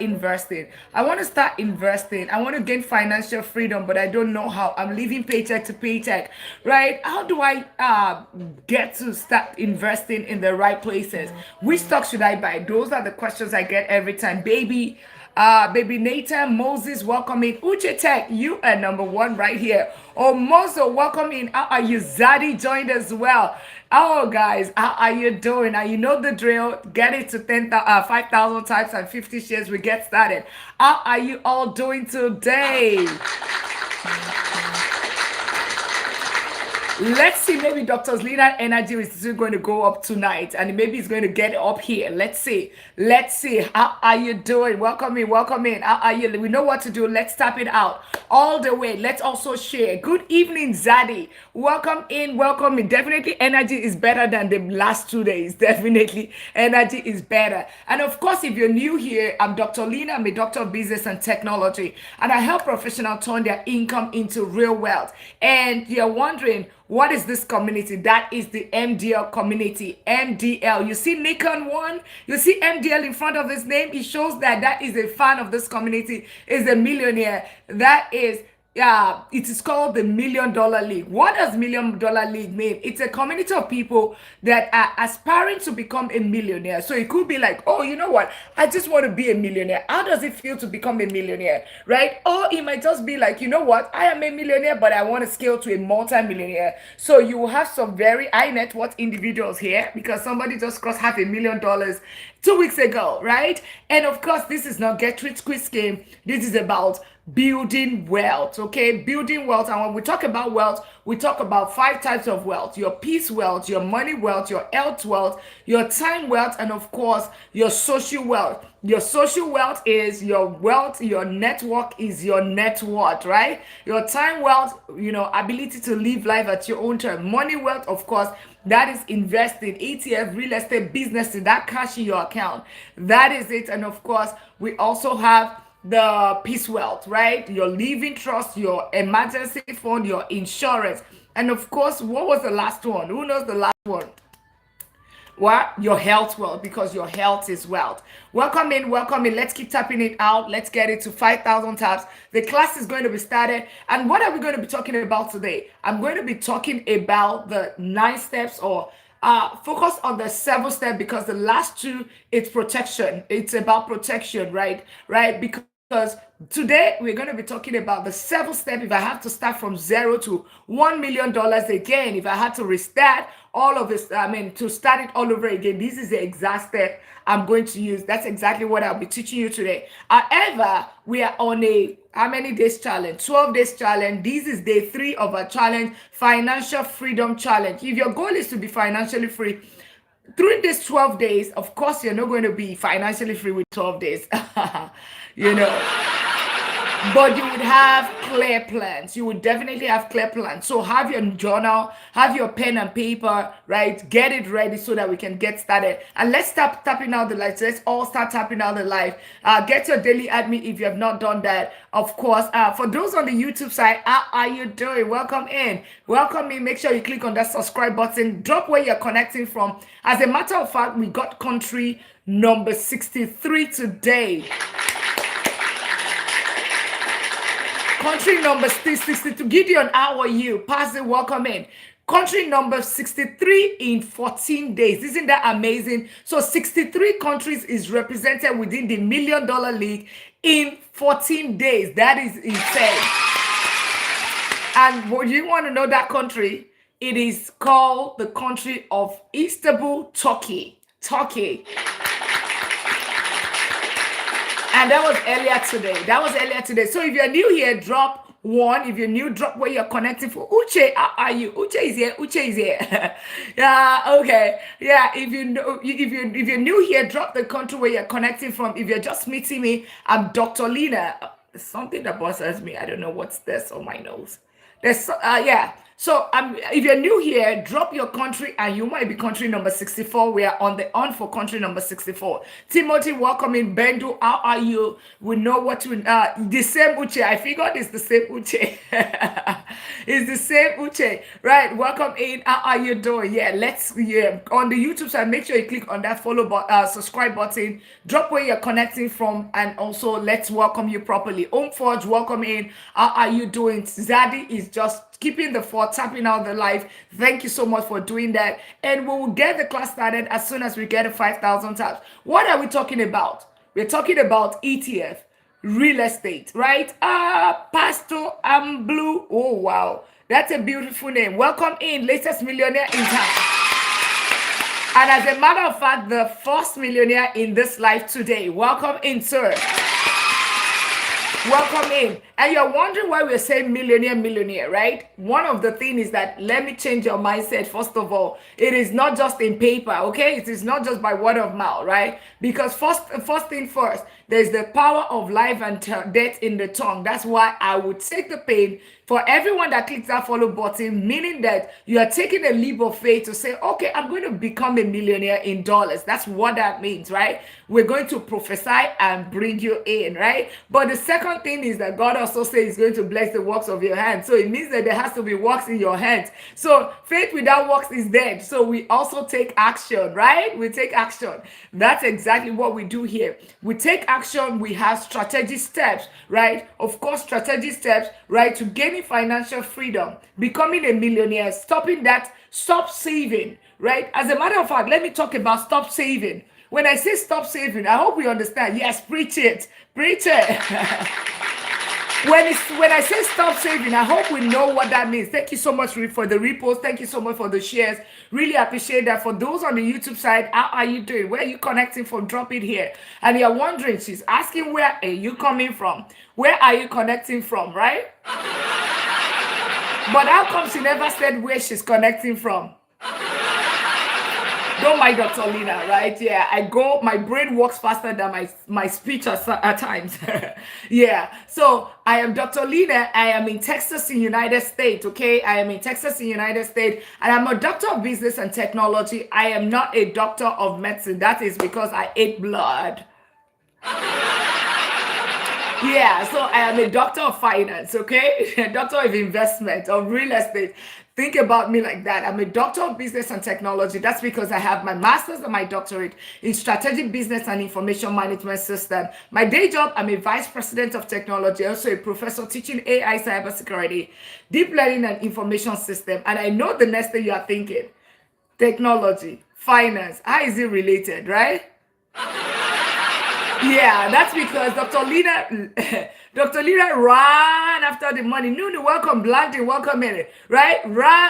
investing. I want to start investing. I want to gain financial freedom, but I don't know how. I'm living paycheck to paycheck, right? How do I get to start investing in the right places? Which stock should I buy? Those are the questions I get every time. Baby Nathan Moses, welcome in. Uche Tech, you are number one right here. Oh, Mozo, welcome in. How are you? Zadi joined as well. Oh, guys, how are you doing? Now, you know the drill. Get it to 5,000 types and 50 shares. We get started. How are you all doing today? Let's see, maybe Dr. Lina energy is still going to go up tonight and maybe it's going to get up here. Let's see. Let's see. How are you doing? Welcome in. Welcome in. How are you? We know what to do. Let's tap it out all the way. Let's also share. Good evening, Zaddy. Welcome in. Welcome in. Definitely energy is better than the last 2 days. Definitely energy is better. And of course, if you're new here, I'm Dr. Lina. I'm a doctor of business and technology. And I help professionals turn their income into real wealth. And you're wondering, what is this community? That is the MDL community. MDL. You see Nikon one? You see MDL in front of his name? It shows that that is a fan of this community, is a millionaire. That is, yeah, it is called the $1 Million League. What does $1 Million League mean? It's a community of people that are aspiring to become a millionaire. So it could be like, oh, you know what? I just want to be a millionaire. How does it feel to become a millionaire, right? Or it might just be like, you know what? I am a millionaire, but I want to scale to a multi-millionaire. So you will have some very high net worth individuals here because somebody just crossed $500,000 2 weeks ago, right? And of course, this is not get rich quick scheme. This is about building wealth, okay? Building wealth. And when we talk about wealth, we talk about 5 types of wealth: your peace wealth, your money wealth, your health wealth, your time wealth, and of course, your social wealth. Your social wealth is your wealth, your network is your net worth, right? Your time wealth, ability to live life at your own term. Money wealth, of course, that is investing, ETF, real estate, business, that cash in your account. That is it. And of course, we also have the peace wealth, right? Your living trust, your emergency fund, your insurance. And of course, what was the last one? Who knows the last one? What? Your health wealth, because your health is wealth. Welcome in, welcome in. Let's keep tapping it out. Let's get it to 5,000 taps. The class is going to be started. And what are we going to be talking about today? I'm going to be talking about the 9 steps, or focus on the 7th step, because the last 2, it's protection. It's about protection, right? Right? Because today we're going to be talking about the 7th step. If I have to start from 0 to $1 million again, if I had to restart all of this, to start it all over again, this is the exact step I'm going to use. That's exactly what I'll be teaching you today. However, we are on a how many days challenge? 12 days challenge. This is day 3 of our challenge, financial freedom challenge. If your goal is to be financially free during these 12 days, of course, you're not going to be financially free with 12 days. you know but you would have clear plans. You would definitely have clear plans. So have your journal, have your pen and paper, right? Get it ready so that we can get started. And let's start tapping out the lights. Let's all start tapping out the light. Get your daily admin if you have not done that. Of course, for those on the YouTube side, how are you doing? Welcome in. Welcome in. Make sure you click on that subscribe button. Drop where you're connecting from. As a matter of fact, we got country number 63 today. Country number 62. Gideon, how are you? Pass it, welcome in. Country number 63 in 14 days. Isn't that amazing? So 63 countries is represented within the $1 Million League in 14 days. That is insane. And what you want to know that country? It is called the country of Istanbul, Turkey. Turkey. And that was earlier today. So if you're new here, drop 1. If you're new, drop where you're connecting from. Uche, how are you? Uche is here. Yeah, okay. Yeah, if you're new here, drop the country where you're connecting from. If you're just meeting me, I'm Dr. Lina. Something that bothers me. I don't know what's this on my nose. There's yeah. So if you're new here, drop your country and you might be country number 64. We are on for country number 64. Timothy, welcome in. Bendu, how are you? We know what you the same Uche. I figured it's the same Uche. It's the same Uche. Right. Welcome in. How are you doing? Yeah, on the YouTube side, make sure you click on that subscribe button. Drop where you're connecting from, and also let's welcome you properly. Forge, welcome in. How are you doing? Zaddy is just keeping the fort, tapping out the life. Thank you so much for doing that. And we will get the class started as soon as we get 5,000 taps. What are we talking about? We're talking about ETF, real estate, right? Pastor I'm Blue. Oh, wow. That's a beautiful name. Welcome in, latest millionaire in town. And as a matter of fact, the first millionaire in this life today. Welcome in, sir. Welcome in. And you're wondering why we're saying millionaire, right? One of the things is that, let me change your mindset. First of all, it is not just in paper, okay? It is not just by word of mouth, right? Because first thing first, there's the power of life and death in the tongue. That's why I would take the pain for everyone that clicks that follow button, meaning that you are taking a leap of faith to say, okay, I'm going to become a millionaire in dollars. That's what that means, right? We're going to prophesy and bring you in, right? But the second thing is that God also says he's going to bless the works of your hands. So it means that there has to be works in your hands. So faith without works is dead. So we also take action, right? We take action. That's exactly what we do here. We take action. We have strategic steps, right? Of course, strategic steps, right? To gaining financial freedom, becoming a millionaire, stopping that, stop saving, right? As a matter of fact, let me talk about stop saving. When I say stop saving, I hope we understand. Yes, preach it. Preach it. When I say stop saving, I hope we know what that means. Thank you so much for the repost. Thank you so much for the shares. Really appreciate that. For those on the YouTube side, how are you doing? Where are you connecting from? Drop it here. And you're wondering, she's asking, where are you coming from? Where are you connecting from, right? But how come she never said where she's connecting from? Don't mind Dr. Lina, right? Yeah, my brain works faster than my speech at times. Yeah, so I am Dr. Lina. I am in Texas in United States, okay? I am in Texas in United States, and I'm a doctor of business and technology. I am not a doctor of medicine. That is because I ate blood. Yeah, so I am a doctor of finance, okay? A doctor of investment, of real estate. Think about me like that. I'm a doctor of business and technology. That's because I have my master's and my doctorate in strategic business and information management system. My day job, I'm a vice president of technology, also a professor teaching AI, cybersecurity, deep learning, and information system. And I know the next thing you are thinking, technology, finance, how is it related, right? Yeah, that's because Dr. Lina ran after the money. Nunu, welcome. Blandy, welcome in. Right?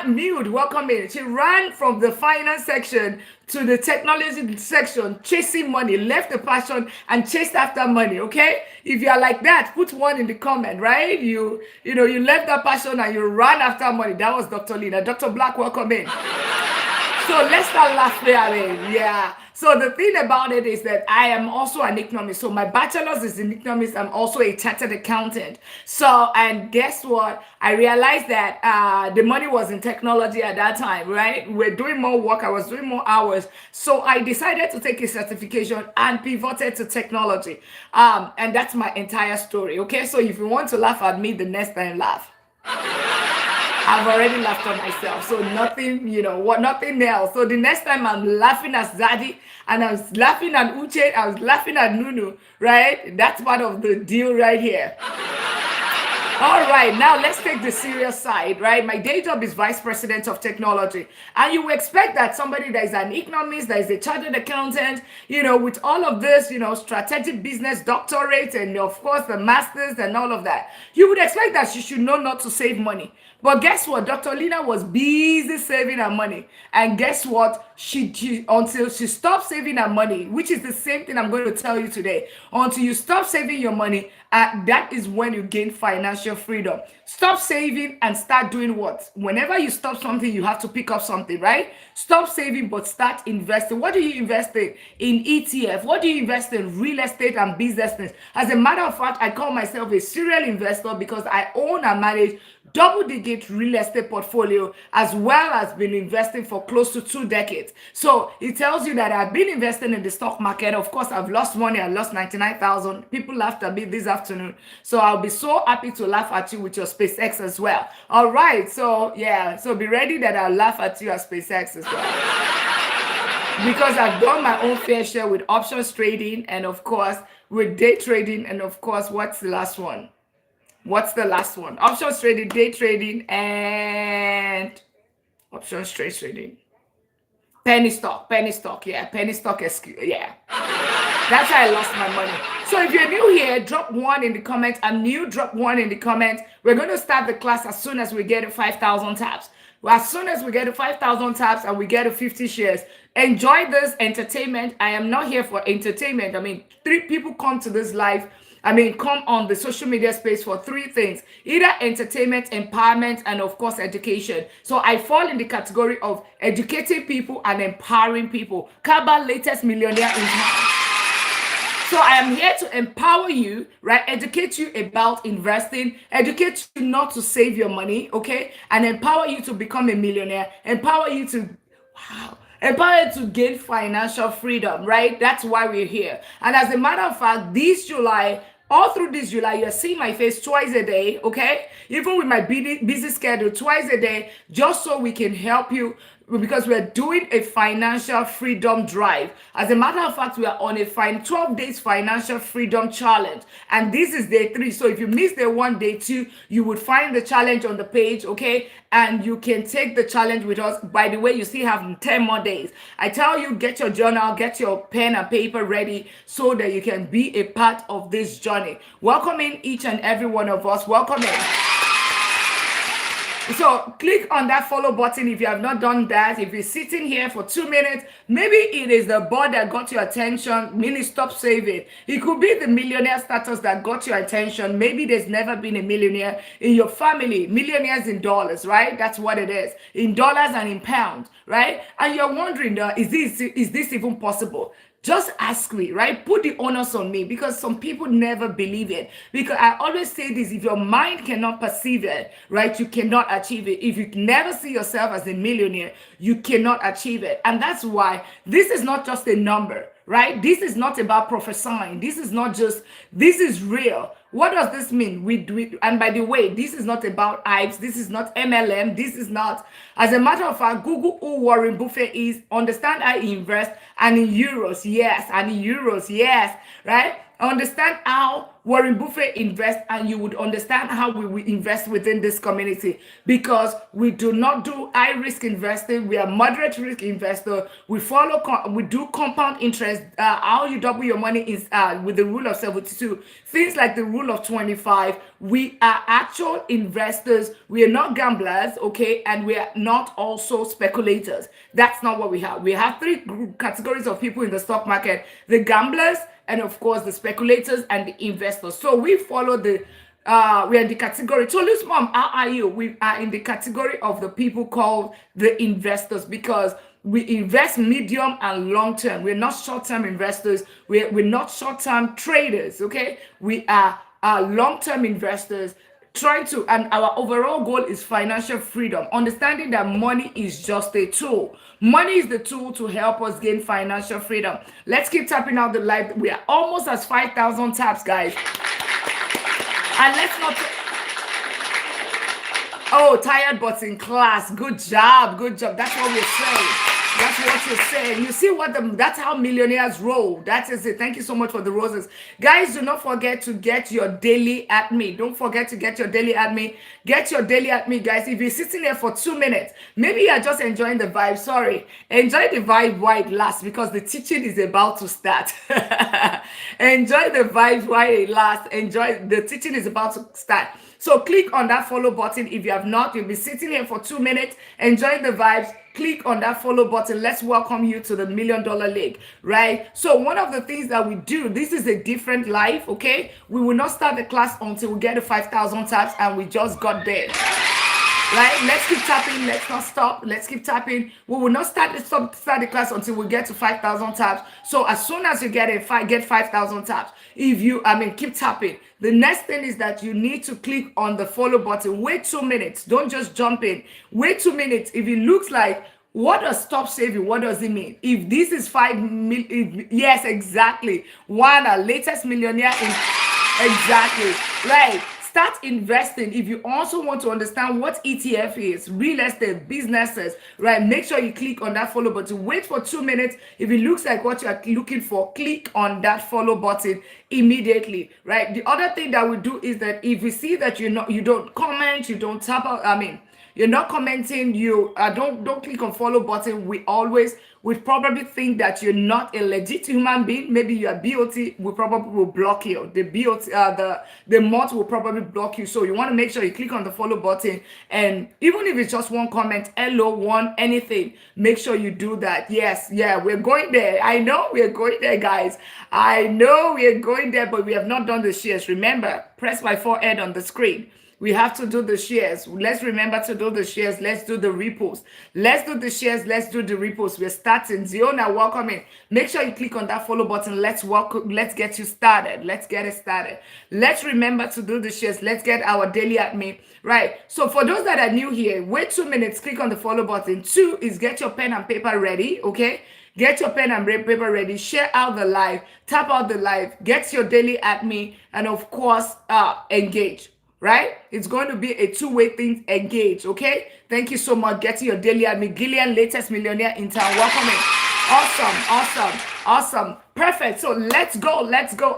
Mute, welcome in. She ran from the finance section to the technology section, chasing money, left the passion and chased after money. Okay? If you are like that, put one in the comment, right? You left that passion and you ran after money. That was Dr. Lina. Dr. Black, welcome in. So let's start laughing at it. Yeah. So the thing about it is that I am also an economist. So my bachelor's is in economics. I'm also a chartered accountant. So, and guess what? I realized that the money was in technology at that time, right? We're doing more work. I was doing more hours. So I decided to take a certification and pivoted to technology. And that's my entire story. Okay. So if you want to laugh at me, the next time laugh. I've already laughed at myself, so nothing else. So the next time I'm laughing at Zaddy, and I was laughing at Uche, I was laughing at Nunu, right? That's part of the deal right here. All right, now let's take the serious side, right? My day job is vice president of technology. And you expect that somebody that is an economist, that is a chartered accountant, with all of this, strategic business doctorate, and of course the masters and all of that, you would expect that she should know not to save money. But guess what? Dr. Lina was busy saving her money. And guess what? Until she stopped saving her money, which is the same thing I'm going to tell you today. Until you stop saving your money, that is when you gain financial freedom. Stop saving and start doing what? Whenever you stop something, you have to pick up something, right? Stop saving, but start investing. What do you invest in? In ETF. What do you invest in? Real estate and business. As a matter of fact, I call myself a serial investor because I own and manage double-digit real estate portfolio, as well as been investing for close to 2 decades. So it tells you that I've been investing in the stock market. Of course, I've lost money. I lost 99,000. People laughed at me this afternoon. So I'll be so happy to laugh at you with your SpaceX as well. All right. So yeah. So be ready that I'll laugh at you at SpaceX as well. Because I've done my own fair share with options trading, and of course with day trading, and of course, what's the last one? What's the last one? Options trading, day trading, and options trade trading. Penny stock, yeah, penny stock, yeah. That's how I lost my money. So if you're new here, drop one in the comments. I'm new, drop one in the comments. We're going to start the class as soon as we get to 5,000 taps. Well, as soon as we get to 5,000 taps and we get to 50 shares, enjoy this entertainment. I am not here for entertainment. I mean, 3 people come to this live. I mean, come on the social media space for 3 things: either entertainment, empowerment, and of course, education. So I fall in the category of educating people and empowering people. Kaba, latest millionaire in town. So I am here to empower you, right? Educate you about investing, educate you not to save your money, okay? And empower you to become a millionaire, empower you to, wow, empower you to gain financial freedom, right? That's why we're here. And as a matter of fact, this July, all through this July, you're seeing my face twice a day, okay? Even with my busy schedule, twice a day, just so we can help you, because we're doing a financial freedom drive. As a matter of fact, we are on a 12 days financial freedom challenge, and this is day 3. So if you miss day 1, day 2, you would find the challenge on the page, okay? And you can take the challenge with us. By the way, you still have 10 more days. I tell you, get your journal, get your pen and paper ready so that you can be a part of this journey. Welcoming each and every one of us. Welcome in. So click on that follow button if you have not done that. If you're sitting here for 2 minutes, maybe it is the board that got your attention, meaning stop saving. It could be the millionaire status that got your attention. Maybe there's never been a millionaire in your family. Millionaires in dollars, right? That's what it is. In dollars and in pounds, right? And you're wondering, is this even possible? Just ask me, right? Put the onus on me, because some people never believe it. Because I always say this: if your mind cannot perceive it, right, you cannot achieve it. If you never see yourself as a millionaire, you cannot achieve it. And that's why this is not just a number, right? This is not about prophesying. This is not just, this is real. What does this mean? And by the way, this is not about hypes. This is not MLM. This is not, as a matter of fact, Google who Warren Buffett is, understand how he invests, and in euros, yes, and in euros, yes, right? Understand how Warren Buffett invests, and you would understand how we will invest within this community, because we do not do high risk investing. We are moderate risk investor. We do compound interest. How you double your money is with the rule of 72. Things like the rule of 25. We are actual investors. We are not gamblers, okay, and we are not also speculators. That's not what we have. We have 3 categories of people in the stock market: the gamblers, and of course the speculators, and the investors. So we follow the we are in the category. So Liz Mom, how are you? We are in the category of the people called the investors, because we invest medium and long term. We're not short-term investors. We're not short-term traders, okay? We are long-term investors, and our overall goal is financial freedom, understanding that money is just a tool. Money is the tool to help us gain financial freedom. Let's keep tapping out the live. We are almost at 5,000 taps, guys. And let's not, oh, tired but in class. Good job. That's what we're saying. That's what you're saying. You see that's how millionaires roll. That is it. Thank you so much for the roses. Guys, do not forget to get your daily at me. Don't forget to get your daily at me. Get your daily at me, guys. If you're sitting there for 2 minutes, maybe you're just enjoying the vibe. Sorry. Enjoy the vibe while it lasts, because the teaching is about to start. Enjoy the vibe while it lasts. The teaching is about to start. So click on that follow button. If you have not, you'll be sitting here for 2 minutes, enjoying the vibes. Click on that follow button. Let's welcome you to the $1 Million League, right? So one of the things that we do, this is a different life, okay? We will not start the class until we get to 5,000 taps, and we just got there. Right? Let's keep tapping. Let's not stop. Let's keep tapping. We will not start the class until we get to 5,000 taps. So as soon as you get 5,000 taps, if you, keep tapping. The next thing is that you need to click on the follow button. Wait 2 minutes. Don't just jump in. Wait 2 minutes. If it looks like, what does stop saving? What does it mean? If this is 5 mil, yes, exactly. One, our latest millionaire in, exactly, right. Start investing. If you also want to understand what ETF is, real estate, businesses, right? Make sure you click on that follow button. Wait for 2 minutes. If it looks like what you are looking for, click on that follow button immediately, right? The other thing that we do is that if you see that you don't comment, you don't tap out, you're not commenting, you don't click on follow button. We probably think that you're not a legit human being. Maybe you're BOT, we probably will block you. The BOT, the mod will probably block you. So you want to make sure you click on the follow button, and even if it's just one comment, hello, one, anything, make sure you do that. Yes, yeah, we're going there. I know we're going there, guys. I know we're going there, but we have not done the shares. Remember, press my forehead on the screen. We have to do the shares. Let's remember to do the shares. Let's do the reposts. Let's do the shares. Let's do the reposts. We're starting. Ziona, welcome in. Make sure you click on that follow button. Let's get you started. Let's get it started. Let's remember to do the shares. Let's get our daily admin. Right. So for those that are new here, wait 2 minutes. Click on the follow button. 2 is get your pen and paper ready. Okay. Get your pen and paper ready. Share out the live. Tap out the live. Get your daily admin. And of course, engage. Right? It's going to be a two-way thing. Engage, okay? Thank you so much. Getting your daily admin. Gillian, latest millionaire in town. Welcome in. Awesome. Perfect. So let's go.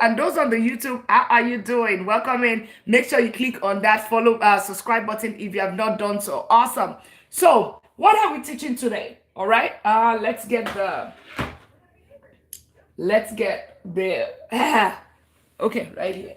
And those on the YouTube, how are you doing? Welcome in. Make sure you click on that subscribe button if you have not done so. Awesome. So what are we teaching today? All right. Let's get the okay, right here.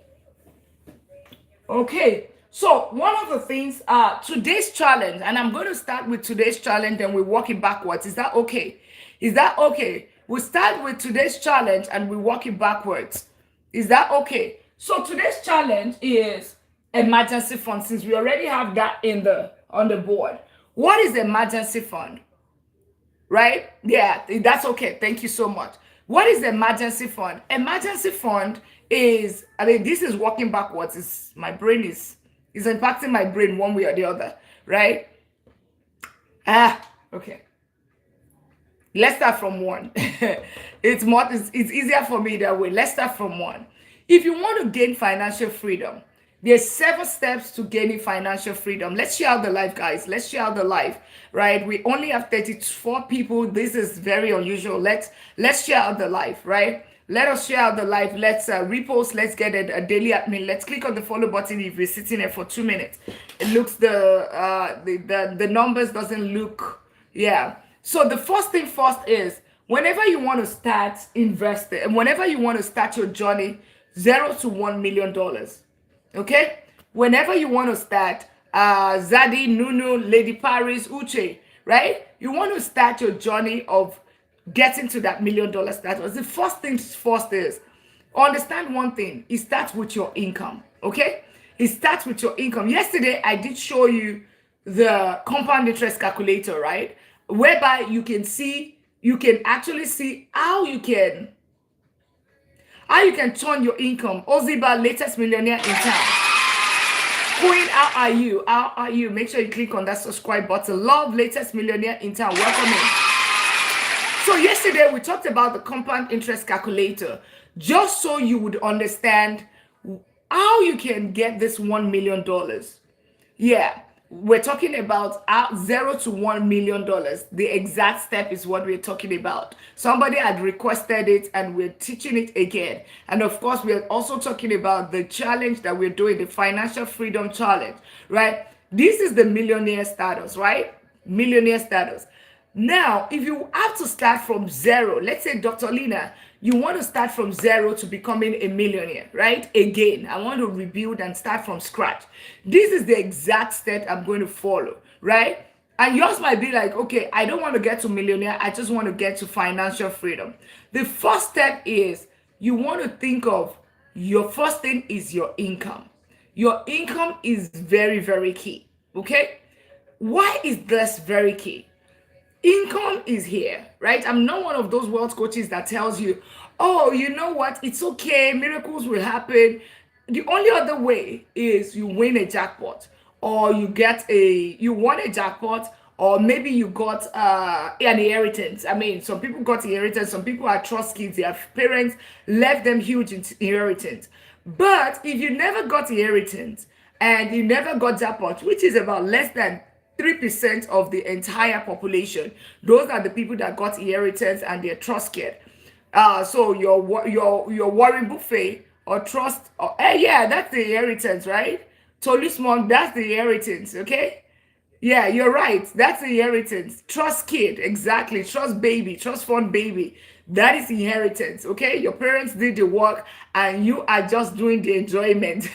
Okay, so one of the things, today's challenge, and I'm going to start with today's challenge and we walk it backwards. Is that okay? We start with today's challenge and we walk it backwards. Is that okay? So today's challenge is emergency fund, since we already have that on the board. What is emergency fund? Right? Yeah, that's okay. Thank you so much. What is emergency fund? Emergency fund is, this is walking backwards. My brain is impacting my brain one way or the other, right? Okay. Let's start from 1. It's easier for me that way. Let's start from 1. If you want to gain financial freedom, there's 7 steps to gaining financial freedom. Let's share out the live, guys. Let's share out the live, right? We only have 34 people. This is very unusual. Let's share out the live, right? Let us share out the live. Let's repost. Let's get a daily admin. Let's click on the follow button if you're sitting there for 2 minutes. It looks the numbers doesn't look, yeah. So the first thing first is, whenever you want to start investing, and whenever you want to start your journey, $0 to $1 million. Okay, whenever you want to start, Zadie, Nunu, Lady Paris, Uche, right? You want to start your journey of getting to that $1 million status. The first thing first is, understand one thing. It starts with your income. Okay, it starts with your income. Yesterday, I did show you the compound interest calculator, right? Whereby you can actually see how you can turn your income. Oziba, latest millionaire in town. Queen, how are you? Make sure you click on that subscribe button. Love, latest millionaire in town. Welcome in. So yesterday we talked about the compound interest calculator, just so you would understand how you can get this $1 million. Yeah. We're talking about $0 to $1 million. The exact step is what we're talking about. Somebody had requested it and we're teaching it again. And of course, we're also talking about the challenge that we're doing, the financial freedom challenge, right? This is the millionaire status, right? Millionaire status. Now, if you have to start from 0, let's say Dr. Lina, you want to start from 0 to becoming a millionaire, right? Again, I want to rebuild and start from scratch. This is the exact step I'm going to follow, right? And yours might be like, okay, I don't want to get to millionaire. I just want to get to financial freedom. The first step is you want to think of your first thing is your income. Your income is very, very key, okay? Why is this very key? Income is here, right? I'm not one of those wealth coaches that tells you, oh, you know what, it's okay, miracles will happen. The only other way is you win a jackpot, or you won a jackpot, or maybe you got an inheritance. I mean, some people got inheritance, some people are trust kids, their parents left them huge inheritance. But if you never got inheritance and you never got jackpot, which is about less than 3% of the entire population. Those are the people that got inheritance and they're trust kid. So your Warren Buffet or trust, or yeah, that's the inheritance, right? Tolismon, that's the inheritance, okay? Yeah, you're right. That's inheritance. Trust kid, exactly. Trust baby, trust fund baby. That is inheritance, okay? Your parents did the work and you are just doing the enjoyment.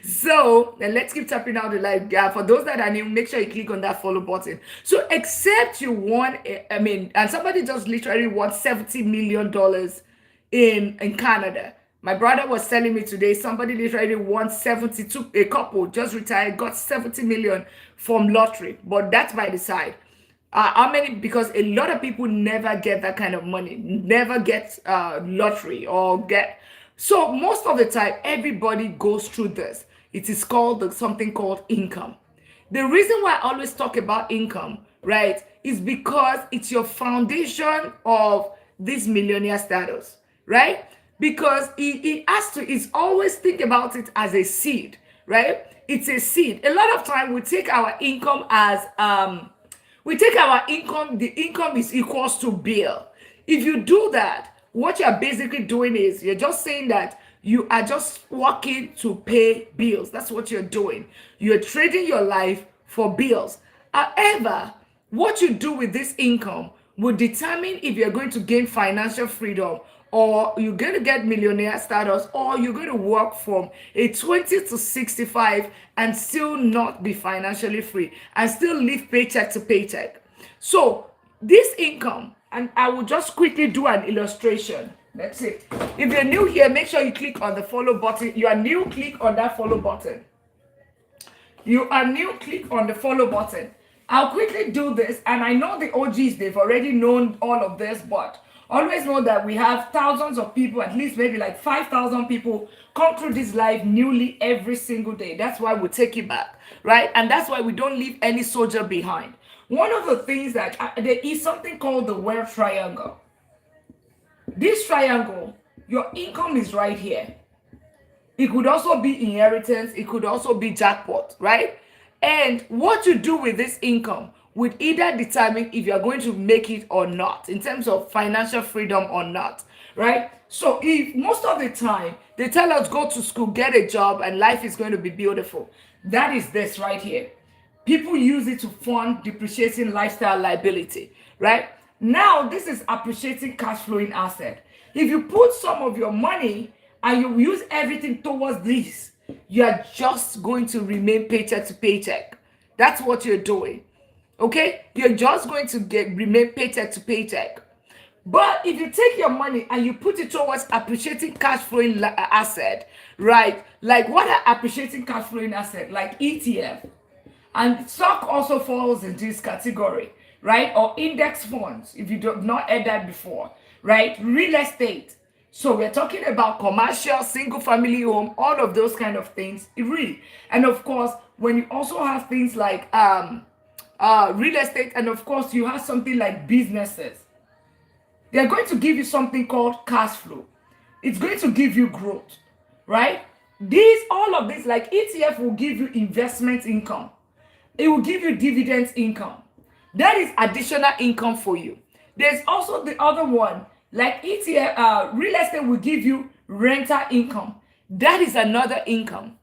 So, and let's keep tapping out the live. For those that are new, make sure you click on that follow button. So, except you won, I mean, and somebody just literally won $70 million in Canada. My brother was telling me today somebody literally won 72, a couple just retired, got 70 million from lottery. But that's by the side. How many? Because a lot of people never get that kind of money, never get lottery or get. So most of the time, everybody goes through this. It is called something called income. The reason why I always talk about income, right, is because it's your foundation of this millionaire status, right? Because it has to, it's always think about it as a seed, right? It's a seed. A lot of time we take our income as the income is equals to bill. If you do that, what you're basically doing is you're just saying that you are just working to pay bills. That's what you're doing. You're trading your life for bills. However, what you do with this income will determine if you're going to gain financial freedom, or you're going to get millionaire status, or you're going to work from a 20 to 65 and still not be financially free and still live paycheck to paycheck. So this income, and I will just quickly do an illustration. Let's see. If you're new here, make sure you click on the follow button. You are new, click on that follow button. You are new, click on the follow button. I'll quickly do this, and I know the OGs, they've already known all of this, but always know that we have thousands of people, at least maybe like 5,000 people come through this live newly every single day. That's why we take it back, right? And that's why we don't leave any soldier behind. One of the things that there is something called the wealth triangle. This triangle, your income is right here. It could also be inheritance. It could also be jackpot, right? And what you do with this income would either determine if you're going to make it or not, in terms of financial freedom or not, right? So if most of the time they tell us go to school, get a job, and life is going to be beautiful, that is this right here. People use it to fund depreciating lifestyle liability, right? Now this is appreciating cash flowing asset. If you put some of your money and you use everything towards this, you are just going to remain paycheck to paycheck. That's what you're doing. Okay, you're just going to remain paycheck to paycheck. But if you take your money and you put it towards appreciating cash flowing asset, right? Like what are appreciating cash flowing asset? Like ETF, and stock also falls in this category, right? Or index funds, if you have not heard that before, right? Real estate. So we're talking about commercial, single family home, all of those kind of things, really. And of course, when you also have things like real estate, and of course you have something like businesses, they're going to give you something called cash flow. It's going to give you growth, right? All of this, like ETF will give you investment income. It will give you dividends income. That is additional income for you. There's also the other one, like ETF, real estate will give you rental income. That is another income.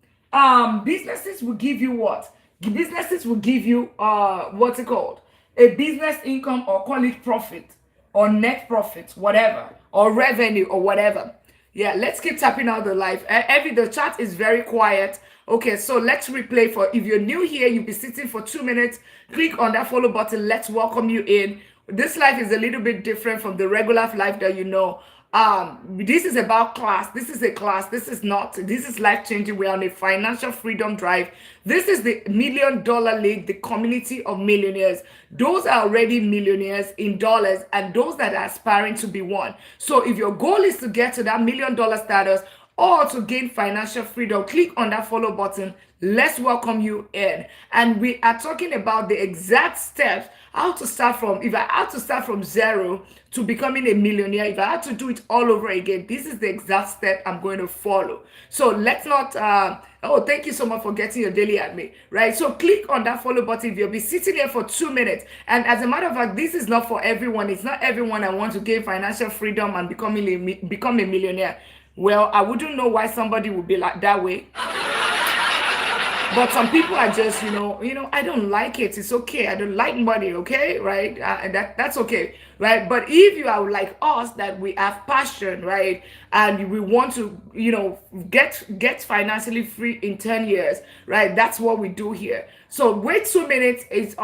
Businesses will give you what? Businesses will give you what's it called? A business income, or call it profit or net profit, whatever, or revenue or whatever. Yeah, let's keep tapping out the live. The chat is very quiet. Okay, so let's replay. For if you're new here, you'll be sitting for 2 minutes. Click on that follow button. Let's welcome you in. This live is a little bit different from the regular live that you know. This is about class. This is a class. This is not. This is life changing. We're on a financial freedom drive. This is the $1 million league, the community of millionaires. Those are already millionaires in dollars, and those that are aspiring to be one. So if your goal is to get to that $1 million status or to gain financial freedom, click on that follow button. Let's welcome you in. And we are talking about the exact steps how to start from, if I had to start from zero to becoming a millionaire, if I had to do it all over again, this is the exact step I'm going to follow. So let's not, oh, thank you so much for getting your daily at me, right? So click on that follow button. You'll be sitting here for 2 minutes. And as a matter of fact, this is not for everyone. It's not everyone that wants to gain financial freedom and become a millionaire. Well, I wouldn't know why somebody would be like that way. But some people are just, I don't like it. It's okay. I don't like money. Okay, right? And that's okay, right? But if you are like us, that we have passion, right, and we want to, get financially free in 10 years, right? That's what we do here. So wait 2 minutes. It's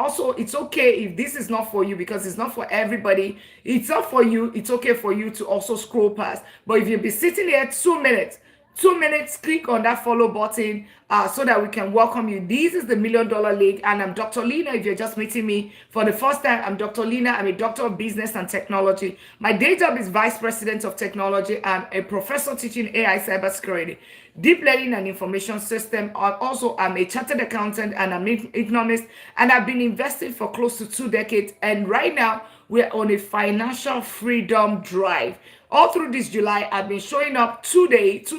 okay if this is not for you, because it's not for everybody. It's not for you. It's okay for you to also scroll past. But if you be sitting here 2 minutes. 2 minutes, click on that follow button so that we can welcome you. This is the $1 Million League, and I'm Dr. Lina. If you're just meeting me for the first time, I'm Dr. Lina. I'm a doctor of business and technology. My day job is vice president of technology. I'm a professor teaching AI cybersecurity, deep learning and information system. Also, I'm a chartered accountant and I'm an economist, and I've been investing for close to 2 decades. And right now, we're on a financial freedom drive. All through this July, I've been showing up 2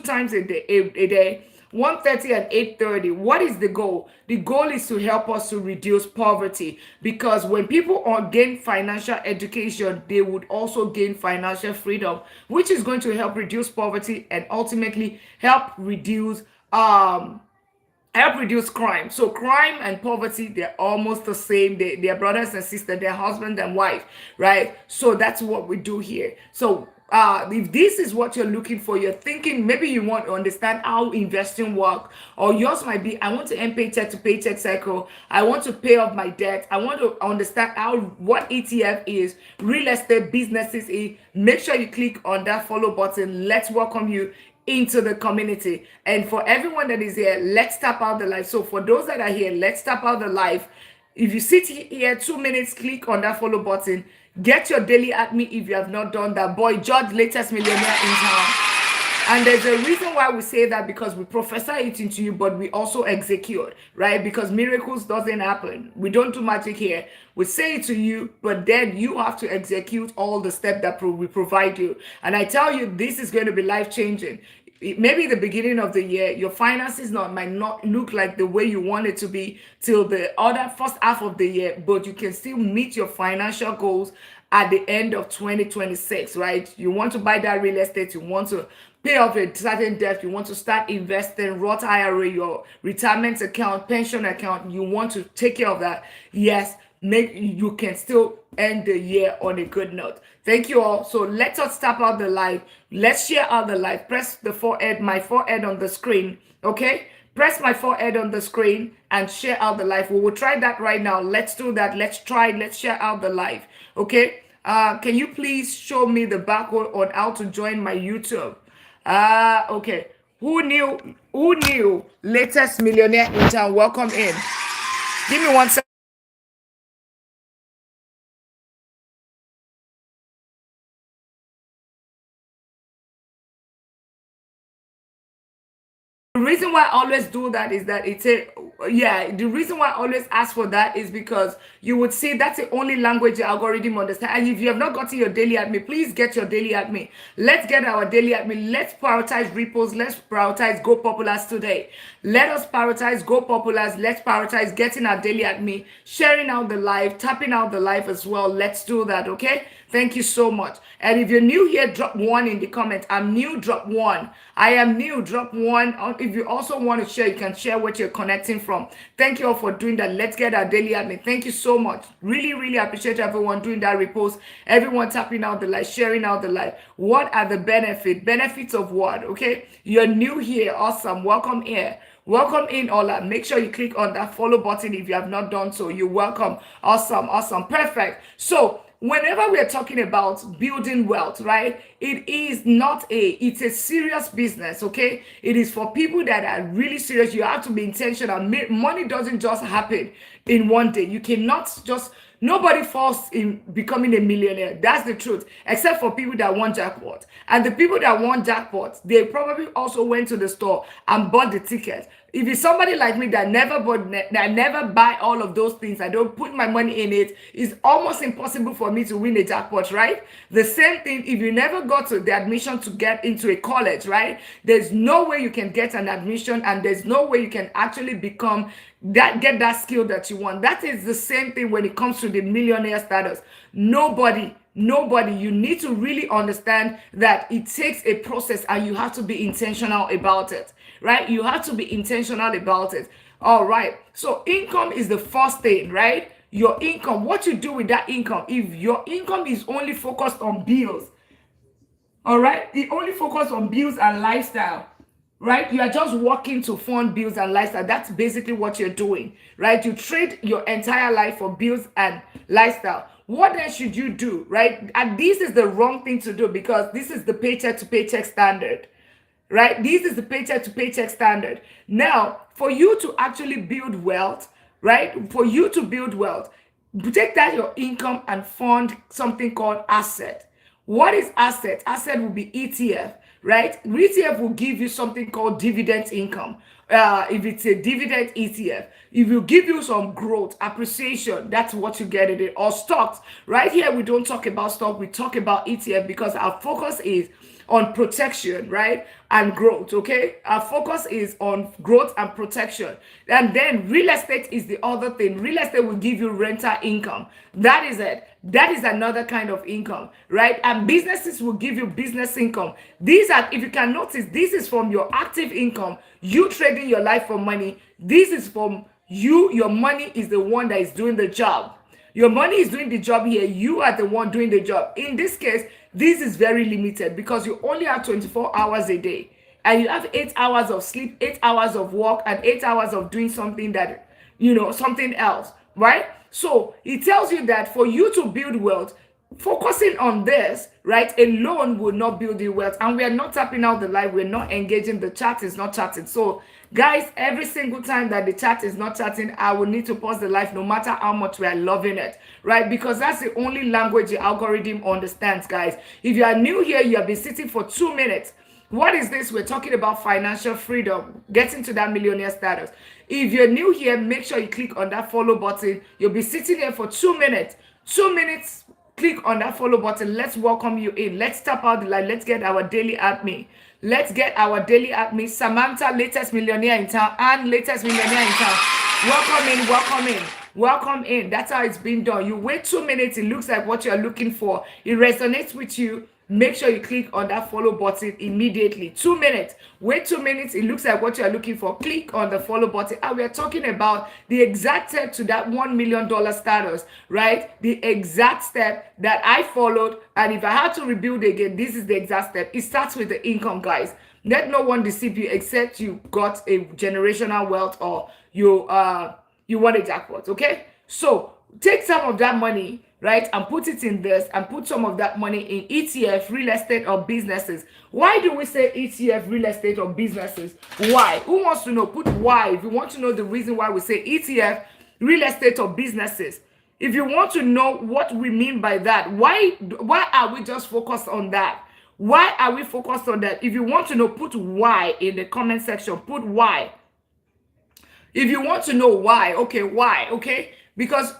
times a day, 1:30 and 8:30. What is the goal? The goal is to help us to reduce poverty, because when people gain financial education, they would also gain financial freedom, which is going to help reduce poverty and ultimately help reduce crime. So crime and poverty, they're almost the same. They're brothers and sisters, they're husband and wife, right? So that's what we do here. So if this is what you're looking for, you're thinking maybe you want to understand how investing work, or yours might be, I want to end paycheck to paycheck cycle. I want to pay off my debt. I want to understand what ETF is, real estate businesses is. Make sure you click on that follow button. Let's welcome you into the community. And for everyone that is here, let's tap out the live. So for those that are here, let's tap out the live. If you sit here 2 minutes, click on that follow button. Get your daily at me if you have not done that. Boy George, latest millionaire in town. And there's a reason why we say that, because we prophesy it into you, but we also execute, right? Because miracles doesn't happen. We don't do magic here. We say it to you, but then you have to execute all the steps that we provide you. And I tell you, this is going to be life-changing. Maybe the beginning of the year, your finances might not look like the way you want it to be till the other first half of the year, but you can still meet your financial goals at the end of 2026, right? You want to buy that real estate, you want to pay off a certain debt, you want to start investing, Roth IRA, your retirement account, pension account, you want to take care of that. Yes, you can still end the year on a good note. Thank you all. So let us tap out the live. Let's share out the live. Press my forehead on the screen. Okay? Press my forehead on the screen and share out the live. We will try that right now. Let's do that. Let's share out the live. Okay? Can you please show me the barcode on how to join my YouTube? Okay. Who knew? Latest millionaire in town. Welcome in. Give me 1 second. The reason why I always do that is that the reason why I always ask for that is because you would see that's the only language the algorithm understands. And if you have not gotten your daily at me, please get your daily at me. Let's get our daily at me. Let's prioritize repos. Let's prioritize Go Populars today. Let us prioritize Go Populars. Let's prioritize getting our daily at me, sharing out the live, tapping out the live as well. Let's do that, okay? Thank you so much. And if you're new here, drop 1 in the comment. I'm new, drop 1. I am new, drop 1. If you also want to share, you can share what you're connecting from. Thank you all for doing that. Let's get our daily admin. Thank you so much. Really, really appreciate everyone doing that repost. Everyone tapping out the live, sharing out the live. What are the benefits? Benefits of what? Okay. You're new here. Awesome. Welcome here. Welcome in, Ola. Make sure you click on that follow button if you have not done so. You're welcome. Awesome. Perfect. So whenever we're talking about building wealth, right, it's a serious business, okay? It is for people that are really serious. You have to be intentional. Money doesn't just happen in one day. You cannot just, nobody falls in becoming a millionaire. That's the truth, except for people that want jackpot. And the people that want jackpot, they probably also went to the store and bought the ticket. If it's somebody like me that never buy all of those things, I don't put my money in it, it's almost impossible for me to win a jackpot, right? The same thing if you never got to the admission to get into a college, right? There's no way you can get an admission, and there's no way you can actually get that skill that you want. That is the same thing when it comes to the millionaire status. Nobody, you need to really understand that it takes a process, and you have to be intentional about it, right? You have to be intentional about it. All right, so income is the first thing, right? Your income, what you do with that income. If your income is only focused on bills, all right, it only focus on bills and lifestyle, right? You are just working to fund bills and lifestyle. That's basically what you're doing, right? You trade your entire life for bills and lifestyle. What then should you do, right? And this is the wrong thing to do, because this is the paycheck to paycheck standard, right? This is the paycheck to paycheck standard. Now, for you to actually build wealth, right? For you to build wealth, take that your income and fund something called asset. What is asset? Asset will be ETF, right? ETF will give you something called dividend income. If it's a dividend ETF, if you give you some growth, appreciation, that's what you get in it. Or stocks. Right here, we don't talk about stock, we talk about ETF, because our focus is on protection, right? And growth, okay? Our focus is on growth and protection. And then real estate is the other thing. Real estate will give you rental income. That is it. That is another kind of income, right? And businesses will give you business income. These are, if you can notice, this is from your active income, you trading your life for money. This is from you, your money is the one that is doing the job. Your money is doing the job here. You are the one doing the job. In this case, this is very limited, because you only have 24 hours a day. And you have 8 hours of sleep, 8 hours of work, and 8 hours of doing something that, something else, right? So it tells you that for you to build wealth, focusing on this, right, alone will not build you wealth. And we are not tapping out the live. We're not engaging. The chat is not chatting. So guys, every single time that the chat is not chatting, I will need to pause the live, no matter how much we are loving it, right? Because that's the only language the algorithm understands, guys. If you are new here, you have been sitting for 2 minutes. What is this? We're talking about financial freedom, getting to that millionaire status. If you're new here, make sure you click on that follow button. You'll be sitting here for 2 minutes. 2 minutes. Click on that follow button. Let's welcome you in. Let's tap out the light. Let's get our daily admin. Let's get our daily admin. Samantha, latest millionaire in town, and latest millionaire in town. Welcome in, welcome in, welcome in. That's how it's been done. You wait 2 minutes. It looks like what you're looking for. It resonates with you. Make sure you click on that follow button immediately. 2 minutes. Wait 2 minutes. It looks like what you're looking for. Click on the follow button. And we're talking about the exact step to that $1 million status, right? The exact step that I followed. And if I had to rebuild again, this is the exact step. It starts with the income, guys. Let no one deceive you, except you got a generational wealth, or you want a jackpot, okay? So take some of that money, right, and put it in this, and put some of that money in ETF, real estate, or businesses. Why do we say ETF, real estate, or businesses? Why? Who wants to know? Put why. If you want to know the reason why we say ETF, real estate, or businesses. If you want to know what we mean by that, why are we just focused on that? Why are we focused on that? If you want to know, put why in the comment section. Put why. If you want to know why, okay, why, okay? Because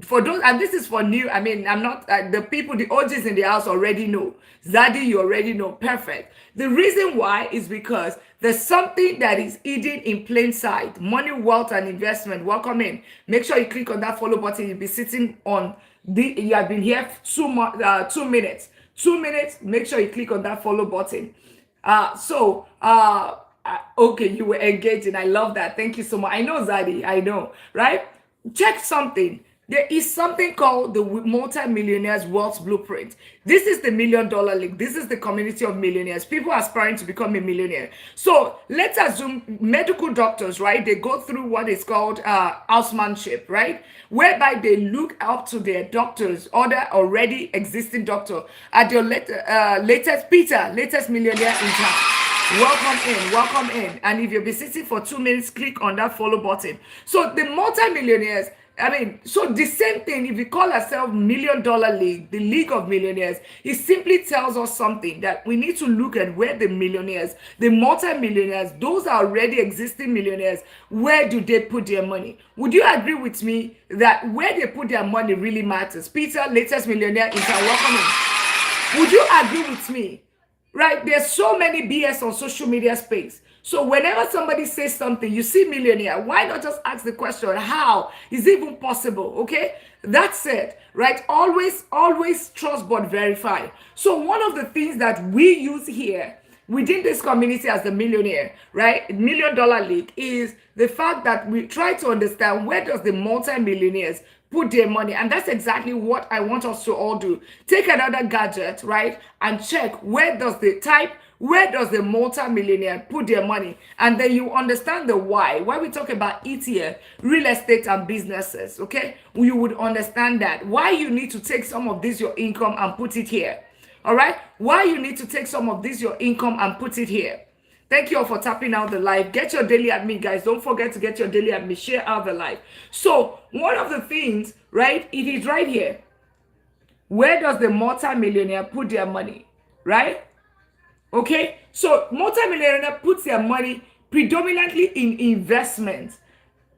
for those, and this is for new, I'm not, the people, the OGs in the house already know. Zaddy, you already know, perfect. The reason why is because there's something that is hidden in plain sight. Money, wealth, and investment. Welcome in. Make sure you click on that follow button. You'll be sitting on you have been here 2 minutes. 2 minutes, make sure you click on that follow button. Okay, you were engaging. I love that. Thank you so much. I know, Zaddy, I know, right? Check something. There is something called the Multi-Millionaires Wealth Blueprint. This is the $1 Million League. This is the community of millionaires, people aspiring to become a millionaire. So let's assume medical doctors, right? They go through what is called housemanship, right? Whereby they look up to their doctors, other already existing doctor, at your latest millionaire in town. Welcome in. And if you've been sitting for 2 minutes, click on that follow button. So the multi-millionaires, so the same thing, if we call ourselves $1 Million League, the League of Millionaires, it simply tells us something that we need to look at where the millionaires, the multi-millionaires, those are already existing millionaires, where do they put their money? Would you agree with me that where they put their money really matters? Peter, latest millionaire in town, welcome in. Would you agree with me? Right? There's so many BS on social media space. So whenever somebody says something, you see millionaire, why not just ask the question, how is it even possible? Okay, that's it, right? Always trust but verify. So one of the things that we use here within this community as the millionaire, right, $1 Million League, is the fact that we try to understand where does the multi-millionaires put their money. And that's exactly what I want us to all do. Take another gadget, right, and check where does the multi-millionaire put their money, and then you understand the why. When we talk about ETF, real estate and businesses, okay, you would understand that why you need to take some of this your income and put it here. All right, why you need to take some of this your income and put it here. Thank you all for tapping out the live. Get your daily admin, guys. Don't forget to get your daily admin. Share out the live. So one of the things, right, it is right here. Where does the multi-millionaire put their money, right? Okay, so multi-millionaire puts their money predominantly in investments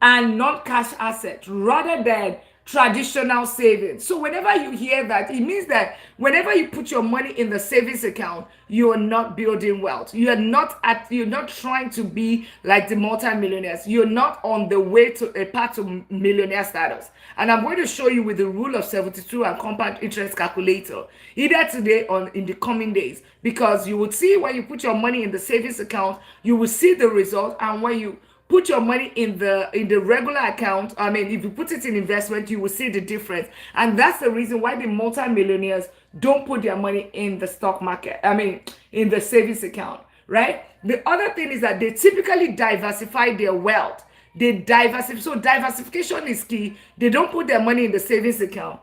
and non-cash assets rather than traditional savings. So whenever you hear that, it means that whenever you put your money in the savings account, you are not building wealth. You're not trying to be like the multi-millionaires. You're not on the way to a path to millionaire status. And I'm going to show you with the rule of 72 and compound interest calculator, either today or in the coming days, because you would see when you put your money in the savings account, you will see the result, and when you put your money in the regular account, if you put it in investment, you will see the difference. And that's the reason why the multi-millionaires don't put their money in the stock market, in the savings account, right? The other thing is that they typically diversify their wealth. So diversification is key. They don't put their money in the savings account,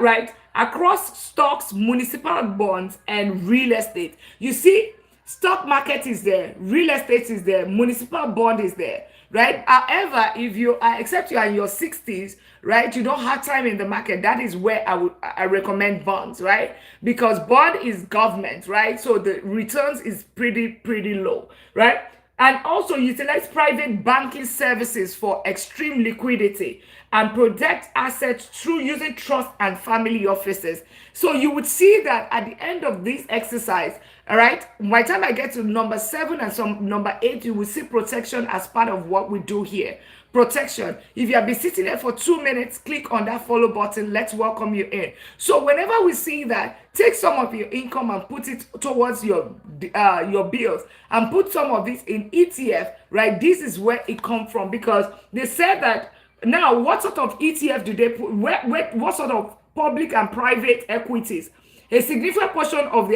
right? Across stocks, municipal bonds, and real estate. You see, stock market is there, real estate is there, municipal bond is there, right? However, if you are, except you are in your 60s, right, you don't have time in the market, that is where I recommend bonds, right? Because bond is government, right? So the returns is pretty low, right? And also utilize private banking services for extreme liquidity and protect assets through using trust and family offices. So you would see that at the end of this exercise, all right, by the time I get to number 7 and number 8, you will see protection as part of what we do here. Protection. If you have been sitting there for 2 minutes, click on that follow button. Let's welcome you in. So whenever we see that, take some of your income and put it towards your bills, and put some of it in ETF, right? This is where it comes from, because they said that now what sort of ETF do they put? What sort of public and private equities? A significant portion of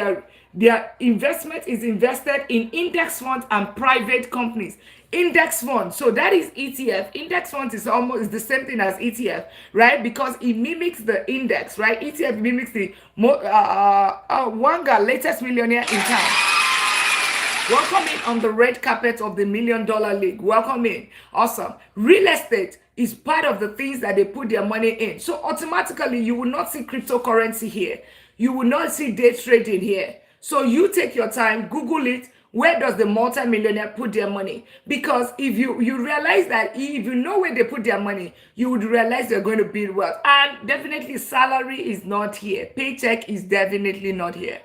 their investment is invested in index funds and private companies. Index fund, so that is ETF. Index fund is almost the same thing as ETF, right? Because it mimics the index, right? ETF mimics the Wanga, latest millionaire in town. Welcome in on the red carpet of the $1 Million League. Welcome in. Awesome. Real estate is part of the things that they put their money in. So automatically, you will not see cryptocurrency here. You will not see day trading here. So you take your time, Google it. Where does the multi-millionaire put their money? Because if you realize that if you know where they put their money, you would realize they're going to build wealth. And definitely salary is not here. Paycheck is definitely not here.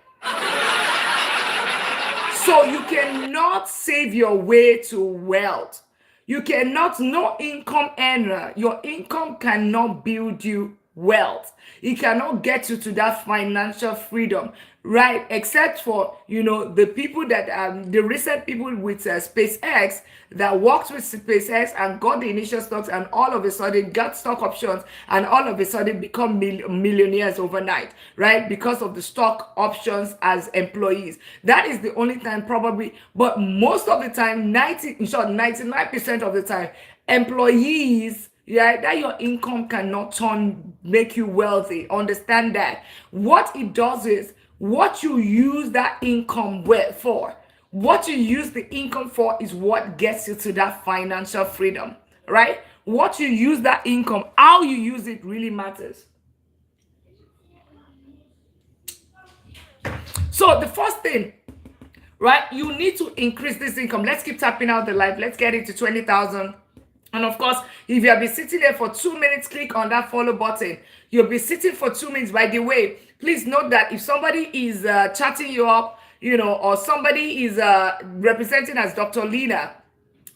So you cannot save your way to wealth. You cannot, no income earner. Your income cannot build you wealth. It cannot get you to that financial freedom. right? Except for, the people that the recent people with SpaceX that worked with SpaceX and got the initial stocks, and all of a sudden got stock options, and all of a sudden become millionaires overnight, right? Because of the stock options as employees. That is the only time probably, but most of the time, 99% of the time, employees, yeah, that your income cannot make you wealthy. Understand that. What it does is what you use that income for. What you use the income for is what gets you to that financial freedom, right? What you use that income, how you use it really matters. So the first thing, right, you need to increase this income. Let's keep tapping out the live. Let's get it to 20,000. And of course, if you have been sitting there for 2 minutes, click on that follow button. You'll be sitting for 2 minutes. By the way, please note that if somebody is chatting you up, or somebody is representing as Dr. Lina,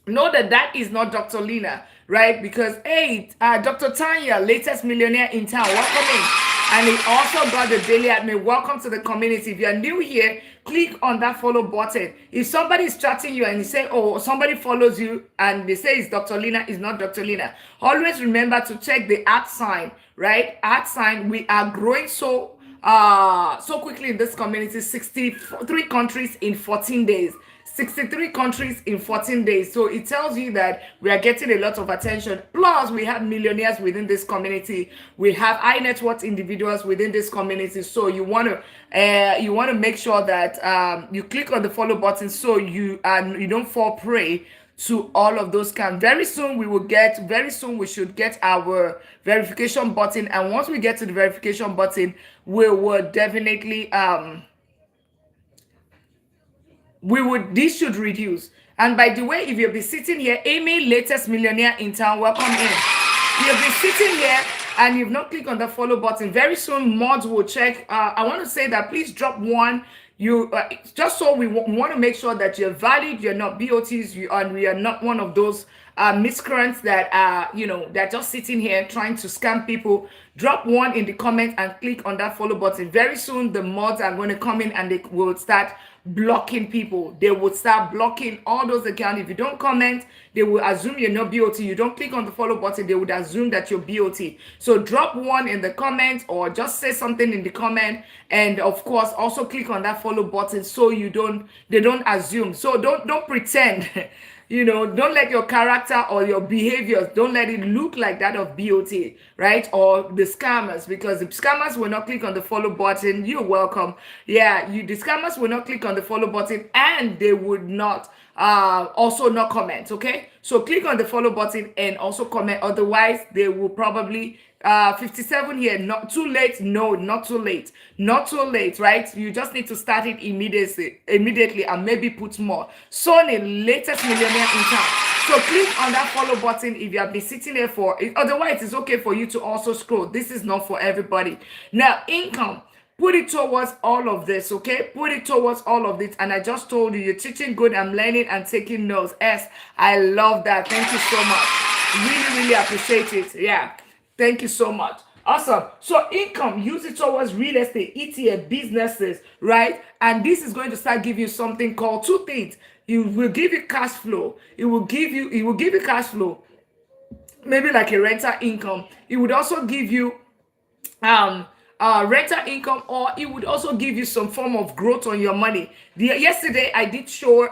know that that is not Dr. Lina, right? Because, hey, Dr. Tanya, latest millionaire in town, welcome in. And he also got the daily admin. Welcome to the community. If you're new here, click on that follow button. If somebody is chatting you and you say, oh, somebody follows you and they say it's Dr. Lina, it's not Dr. Lina, always remember to check the @ sign, right? @ sign. We are growing so quickly in this community. 63 countries in 14 days. 63 countries in 14 days. So it tells you that we are getting a lot of attention. Plus, we have millionaires within this community. We have high net worth individuals within this community. So you want to make sure that you click on the follow button so you don't fall prey to all of those scams. Very soon we should get our verification button. And once we get to the verification button, we will definitely this should reduce. And by the way, if you'll be sitting here, Amy, latest millionaire in town, welcome in. You'll be sitting here and you've not clicked on the follow button. Very soon, mods will check. I want to say that please drop one. Just so we want to make sure that you're valid, you're not BOTs, and we are not one of those miscreants that they're just sitting here trying to scam people. Drop one in the comment and click on that follow button. Very soon, the mods are going to come in and they will start blocking people. They would start blocking all those accounts. If you don't comment, they will assume you're not BOT. You don't click on the follow button, they would assume that you're BOT. So drop one in the comment or just say something in the comment, and of course also click on that follow button so they don't assume. So don't pretend. Don't let your character or your behaviors, don't let it look like that of BOT, right? Or the scammers, because the scammers will not click on the follow button. You're welcome. Yeah, the scammers will not click on the follow button, and they would not also not comment. Okay, so click on the follow button and also comment. Otherwise, they will probably 57 here. Not too late. No, not too late. Not too late, right? You just need to start it immediately and maybe put more. Sony, latest millionaire in town. So click on that follow button if you have been sitting there for it. Otherwise, it's okay for you to also scroll. This is not for everybody. Now, income. Put it towards all of this, okay? Put it towards all of this. And I just told you, you're teaching good. I'm learning and taking notes. Yes, I love that. Thank you so much. Really, really appreciate it. Yeah. Thank you so much. Awesome. So income, use it towards real estate, ETF, businesses, right? And this is going to start giving you something called two things. It will give you cash flow. It will give you cash flow. Maybe like a rental income. It would also give you rental income, or it would also give you some form of growth on your money. Yesterday I did show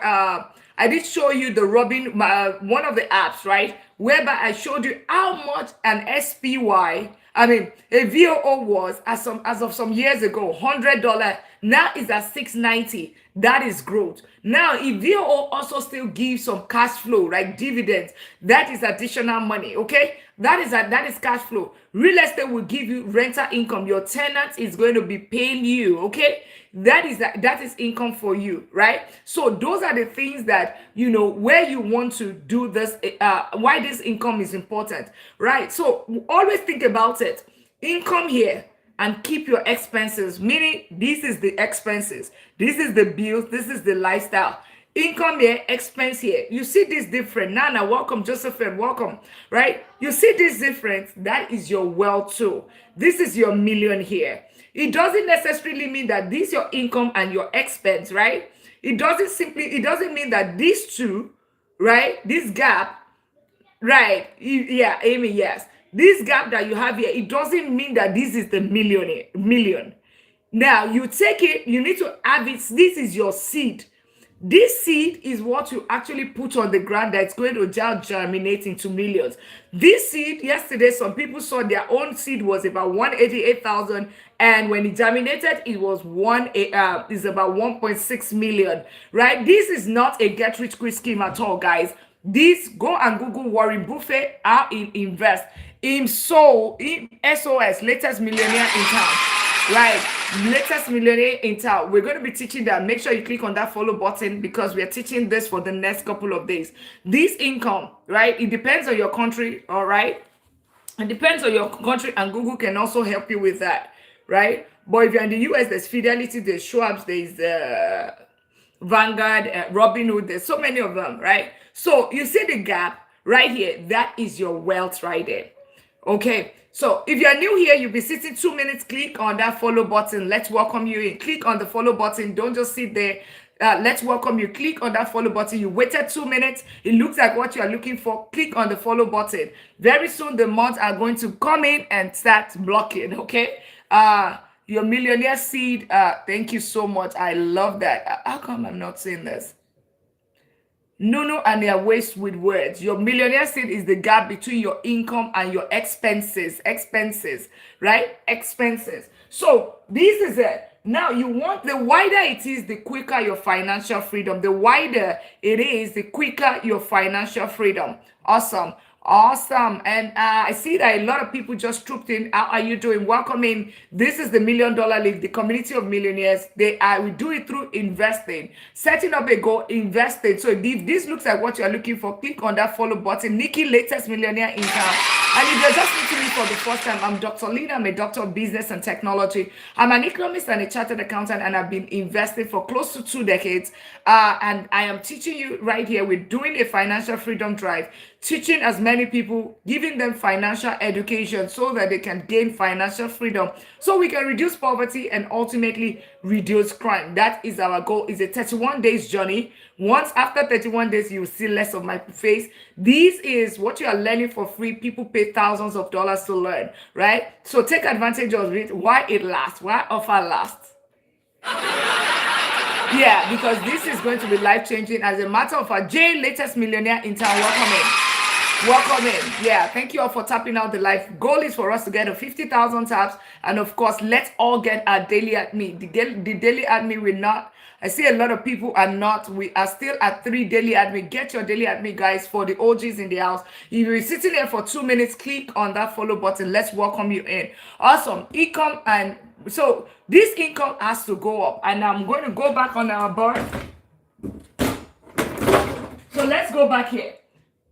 you the Robin, one of the apps, right? Whereby I showed you how much an SPY, a VOO was as of some years ago, $100. Now is at $690. That is growth. Now, if VOO also still gives some cash flow, right? Dividends, that is additional money, okay? That is cash flow. Real estate will give you rental income. Your tenant is going to be paying you, okay? That is income for you, right? So those are the things that, where you want to do this, why this income is important, right? So always think about it. Income here, and keep your expenses, meaning this is the expenses, this is the bills, this is the lifestyle. Income here, expense here. You see this different. Nana, welcome. Josephine, welcome. Right? You see this difference. That is your wealth too. This is your million here. It doesn't necessarily mean that this your income and your expense, right? It doesn't mean that these two, right? This gap, right? Yeah, Amy, yes. This gap that you have here, it doesn't mean that this is the million. Now you take it, you need to have it. This is your seed. This seed is what you actually put on the ground that's going to germinate into millions. This seed, yesterday, some people saw their own seed was about 188,000, and when it germinated, it was is about 1.6 million. Right? This is not a get rich quick scheme at all, guys. This, go and Google Warren Buffett, how he invest. In SOS, latest millionaire in town. Right, latest millionaire in town. We're going to be teaching that. Make sure you click on that follow button because we are teaching this for the next couple of days. This income, right? It depends on your country, all right? It depends on your country, and Google can also help you with that, right? But if you're in the US, there's Fidelity, there's Schwab's, there's Vanguard, Robinhood. There's so many of them, right? So you see the gap right here. That is your wealth right there. Okay, so if you're new here, you'll be sitting 2 minutes. Click on that follow button. Let's welcome you in. Click on the follow button. Don't just sit there. Let's welcome you. Click on that follow button. You waited 2 minutes. It looks like what you are looking for. Click on the follow button. Very soon, the months are going to come in and start blocking. Okay. Your millionaire seed. Thank you so much. I love that. How come I'm not saying this? No, and their waste with words. Your millionaire seed is the gap between your income and your expenses, right? Expenses. So this is it. Now you want, the wider it is, the quicker your financial freedom. The wider it is, the quicker your financial freedom. Awesome. And I see that a lot of people just trooped in. How are you doing? Welcome in. This is the $1 Million League, the community of millionaires. We do it through investing, setting up a goal, investing. So if this looks like what you're looking for, click on that follow button. Nikki, latest millionaire in town. And if you're just meeting me for the first time, I'm Dr. Lina. I'm a doctor of business and technology. I'm an economist and a chartered accountant, and I've been investing for close to 2 decades. And I am teaching you right here. We're doing a financial freedom drive, teaching as many people, giving them financial education so that they can gain financial freedom, so we can reduce poverty and ultimately reduce crime. That is our goal. It's a 31 days journey. Once after 31 days, you will see less of my face. This is what you are learning for free. People pay thousands of dollars to learn, right? So take advantage of it. Why it lasts? Why offer lasts? Yeah, because this is going to be life-changing. As a matter of fact, Jay, latest millionaire in town, welcome in. Welcome in. Yeah, thank you all for tapping out the live. Goal is for us to get to 50,000 taps. And of course, let's all get our daily at me. The daily at me will not. I see a lot of people are not. We are still at 3 daily at me. Get your daily at me, guys, for the OGs in the house. If you're sitting there for 2 minutes, click on that follow button. Let's welcome you in. Awesome. Income, and so this income has to go up. And I'm going to go back on our board. So let's go back here.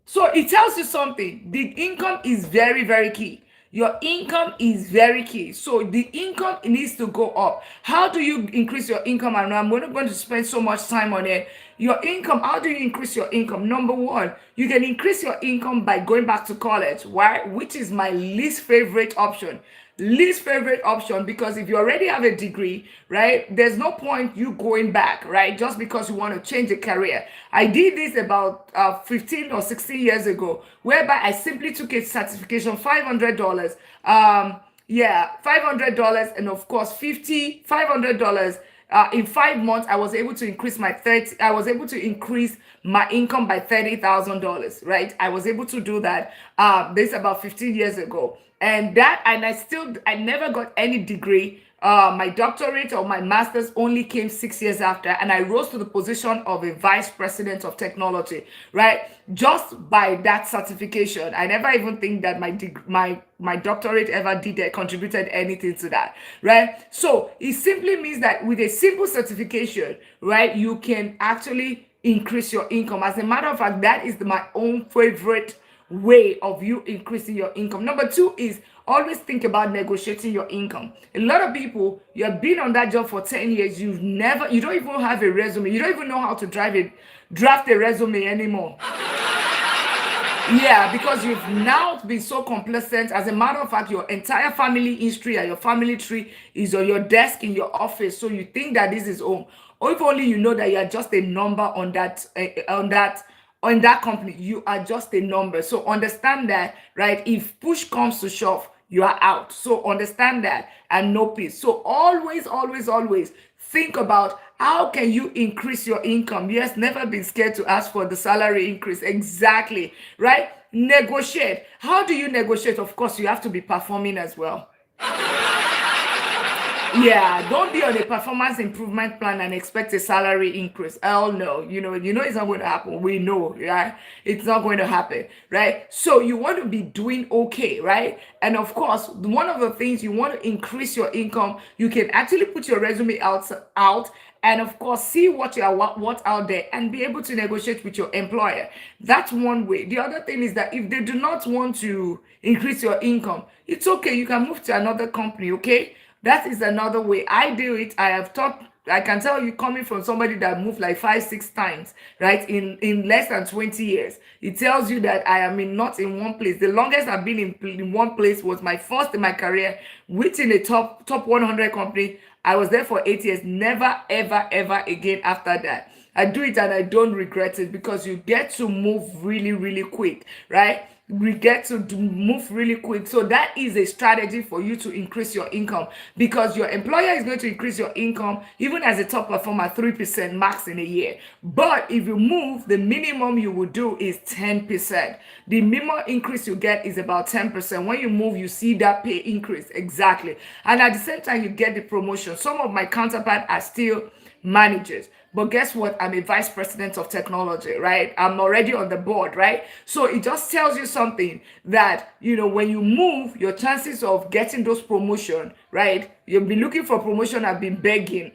So it tells you something. The income is very, very key. Your income is very key. So the income needs to go up. How do you increase your income? And I'm not going to spend so much time on it. Your income, how do you increase your income? Number one, you can increase your income by going back to college. Why? Which is my least favorite option. Because if you already have a degree, right, there's no point you going back, right, just because you want to change a career. I did this about 15 or 16 years ago, whereby I simply took a certification, $500, $500, and of course $500. In 5 months, I was able to increase my income by $30,000, right? I was able to do that. This is about 15 years ago. And I never got any degree. My doctorate or my master's only came 6 years after, and I rose to the position of a vice president of technology, right? Just by that certification. I never even think that my doctorate ever contributed anything to that, right? So it simply means that with a simple certification, right, you can actually increase your income. As a matter of fact, that is my own favorite way of you increasing your income. Number two is always think about negotiating your income. A lot of people, you have been on that job for 10 years, you don't even have a resume, you don't even know how to draft a resume anymore. Yeah, because you've now been so complacent. As a matter of fact, your entire family history and your family tree is on your desk in your office. So you think that this is home. Or if only you know that you are just a number on that company. You are just a number. So understand that, right? If push comes to shove, you are out. So understand that and know peace. So always, always, always think about how can you increase your income. Yes, never been scared to ask for the salary increase. Exactly, right? Negotiate. How do you negotiate? Of course, you have to be performing as well. Yeah, don't be on a performance improvement plan and expect a salary increase. Hell no. You know it's not going to happen. We know, right? It's not going to happen, right? So you want to be doing okay, right? And of course, one of the things you want to increase your income, you can actually put your resume out and of course see what out there and be able to negotiate with your employer. That's one way. The other thing is that if they do not want to increase your income, it's okay. You can move to another company, okay? That is another way I do it. I have taught. I can tell you, coming from somebody that moved like 5 6 times, right, in less than 20 years, it tells you that I am not in one place. The longest I've been in one place was my first in my career, which in a top 100 company. I was there for 8 years. Never ever ever again after that. I do it and I don't regret it because you get to move really really quick, right? We get to move really quick. So that is a strategy for you to increase your income because your employer is going to increase your income even as a top performer 3% max in a year. But if you move, the minimum you will do is 10%. The minimum increase you get is about 10%. When you move, you see that pay increase. Exactly. And at the same time, you get the promotion. Some of my counterparts are still managers. But guess what? I'm a vice president of technology, right? I'm already on the board, right? So it just tells you something that, when you move, your chances of getting those promotion, right? You'll be looking for promotion, I've been begging.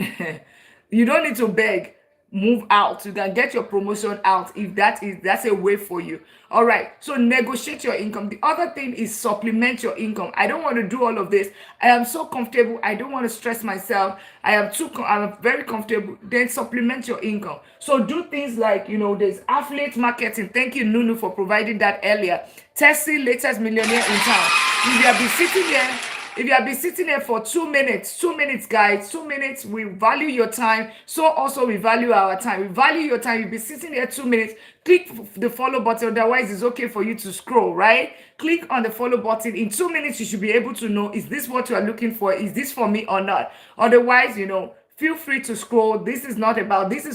You don't need to beg. Move out. You can get your promotion out if that's a way for you. All right. So negotiate your income. The other thing is supplement your income. I don't want to do all of this. I am so comfortable. I don't want to stress myself. I'm very comfortable. Then supplement your income. So do things like, there's affiliate marketing. Thank you, Nunu, for providing that earlier. Tessie, latest millionaire in town. If you have been sitting here if you have been sitting here for 2 minutes, guys, 2 minutes, we value your time. So also we value our time. We value your time. You'll be sitting here 2 minutes. Click the follow button. Otherwise, it's okay for you to scroll, right? Click on the follow button. In 2 minutes, you should be able to know, is this what you are looking for? Is this for me or not? Otherwise, feel free to scroll. This is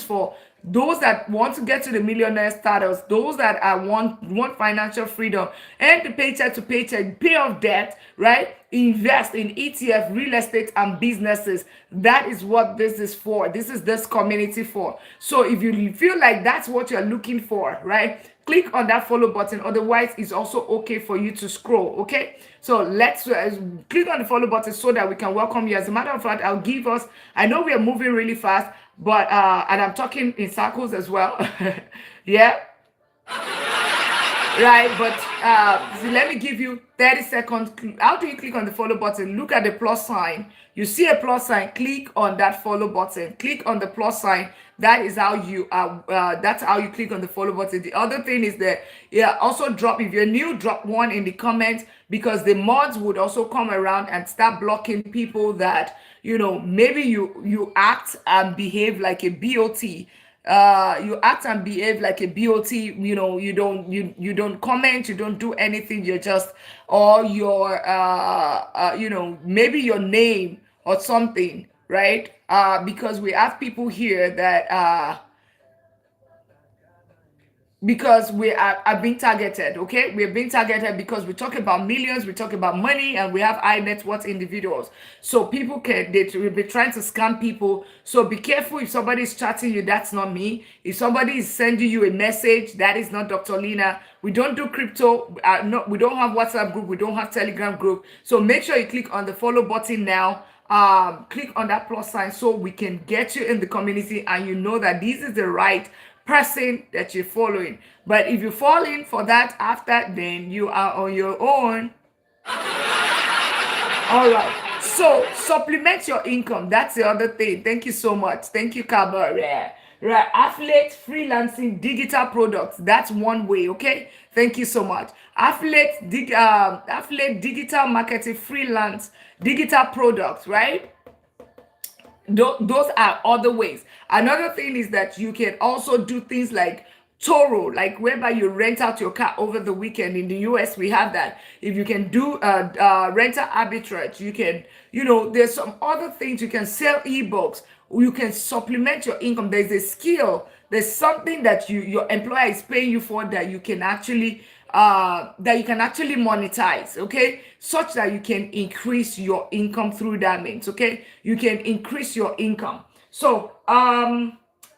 for those that want to get to the millionaire status, those that want financial freedom and the paycheck to paycheck, pay off debt, right? Invest in ETF, real estate, and businesses. That is what this is for. This is this community for. So if you feel like that's what you're looking for, right? Click on that follow button. Otherwise, it's also okay for you to scroll. Okay, so let's click on the follow button so that we can welcome you. As a matter of fact, I know we are moving really fast, but and I'm talking in circles as well. Yeah, right, but so let me give you 30 seconds. How do you click on the follow button? Look at the plus sign. You see a plus sign, click on that follow button. Click on the plus sign. That is how you that's how you click on the follow button. The other thing is that, yeah, also drop, if you're new, drop one in the comments, because the mods would also come around and start blocking people that, maybe you act and behave like a bot. You act and behave like a bot. You don't comment, you don't do anything. You're just, or your maybe your name or something, right? Because we have people here that because are being targeted. Okay, we're being targeted because we talk about millions, we talk about money, and we have high net worth individuals. So people they will be trying to scam people. So be careful. If somebody is chatting you, that's not me. If somebody is sending you a message, that is not Dr. Lina. We don't do crypto. No, we don't have WhatsApp group, we don't have Telegram group. So make sure you click on the follow button now. Click on that plus sign so we can get you in the community and you know that this is the right person that you're following. But if you fall in for that after, then you are on your own. All right. So supplement your income. That's the other thing. Thank you so much. Thank you, Kabar. Yeah. Right, affiliate, freelancing, digital products. That's one way. Okay, thank you so much. Affiliate, digital marketing, freelance, digital products. Right, those are other ways. Another thing is that you can also do things like Toro, like whereby you rent out your car over the weekend. In the US, we have that. If you can do rental arbitrage, you can, there's some other things. You can sell ebooks. You can supplement your income. There's a skill. There's something that your employer is paying you for that you can actually monetize, okay, such that you can increase your income through that means. Okay, you can increase your income. So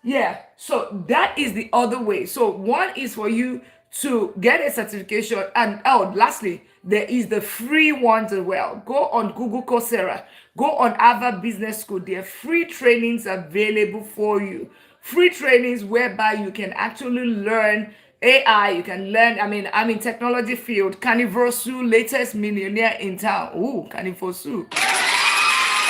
yeah, so that is the other way. So one is for you to get a certification, and lastly, there is the free ones as well. Go on Google Coursera, go on Harvard Business School. There are free trainings available for you. Free trainings whereby you can actually learn AI. You can learn. I mean, I'm in technology field. Caniversu, latest millionaire in town. Ooh, Caniversu.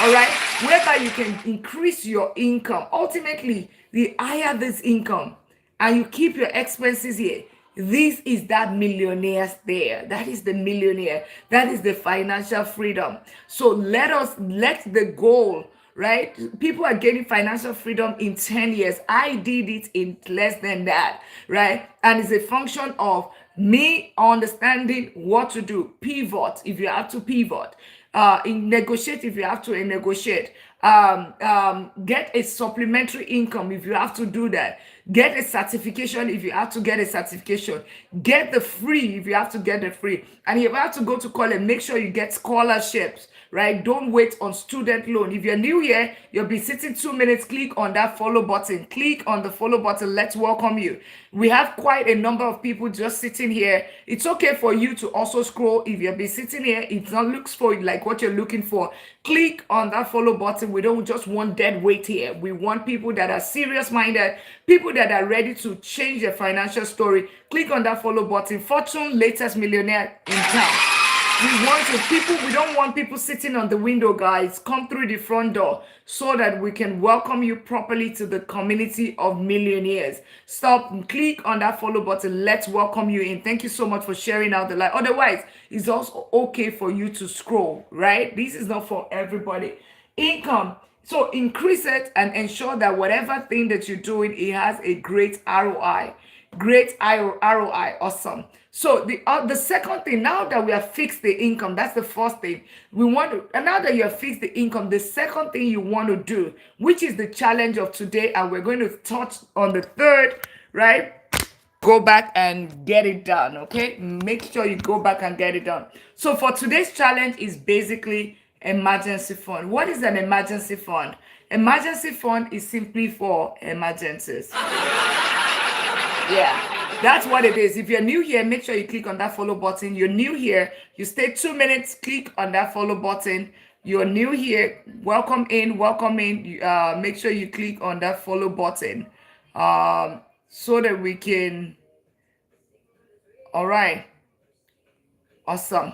All right, whereby you can increase your income. Ultimately, the higher this income and you keep your expenses here, this is that millionaires there. That is the millionaire. That is the financial freedom. So let the goal, right? People are getting financial freedom in 10 years. I did it in less than that, right? And it's a function of me understanding what to do. Pivot if you have to pivot. In negotiate if you have to negotiate. Get a supplementary income if you have to do that. Get a certification if you have to get a certification. Get the free if you have to get the free. And if you have to go to college, make sure you get scholarships, right? Don't wait on student loan. If you're new here, you'll be sitting 2 minutes. Click on that follow button. Click on the follow button. Let's welcome you. We have quite a number of people just sitting here. It's okay for you to also scroll. If you'll be sitting here, it not looks for like what you're looking for. Click on that follow button. We don't just want dead weight here. We want people that are serious minded, people that are ready to change their financial story. Click on that follow button. Fortune, latest millionaire in town. We don't want people sitting on the window, guys. Come through the front door so that we can welcome you properly to the community of millionaires. Click on that follow button. Let's welcome you in. Thank you so much for sharing out the light. Otherwise, it's also okay for you to scroll, right? This is not for everybody. Income. So increase it and ensure that whatever thing that you're doing, it has a great ROI. Great ROI. Awesome. So the second thing, now that we have fixed the income, that's the first thing we want to. And now that you have fixed the income, the second thing you want to do, which is the challenge of today, and we're going to touch on the third, right? Go back and get it done. Okay, make sure you go back and get it done. So for today's challenge is basically emergency fund. What is an emergency fund? Emergency fund is simply for emergencies. Yeah, that's what it is. If you're new here, make sure you click on that follow button. You're new here, you stay 2 minutes, click on that follow button. You're new here, welcome in, welcome in. Make sure you click on that follow button so that we can. All right, awesome.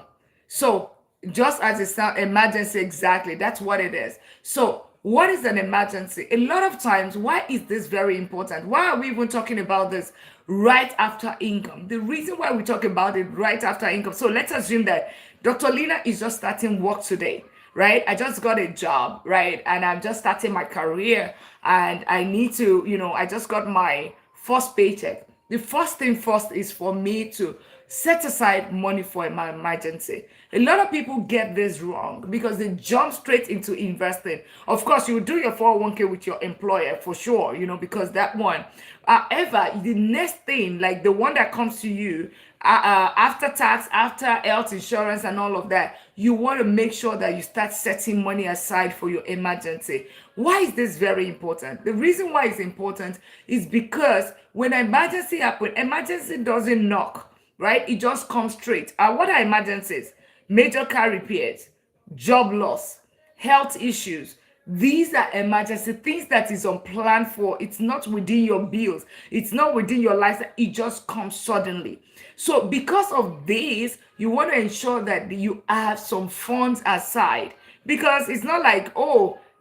So just as it's not emergency, exactly, that's what it is. So what is an emergency? A lot of times, why is this very important? Why are we even talking about this right after income? The reason why we talk about it right after income. So let's assume that Dr. Lina is just starting work today, right? I just got a job, right? And I'm just starting my career and I need to, I just got my first paycheck. The first thing first is for me to set aside money for my emergency. A lot of people get this wrong because they jump straight into investing. Of course, you will do your 401k with your employer for sure, because that one. However, the next thing, like the one that comes to you after tax, after health insurance and all of that, you want to make sure that you start setting money aside for your emergency. Why is this very important? The reason why it's important is because when an emergency happens, emergency doesn't knock, right? It just comes straight. What are emergencies? Major car repairs, job loss, health issues. These are emergency things that is unplanned for. It's not within your bills. It's not within your lifestyle. It just comes suddenly. So because of this, you want to ensure that you have some funds aside, because it's not like,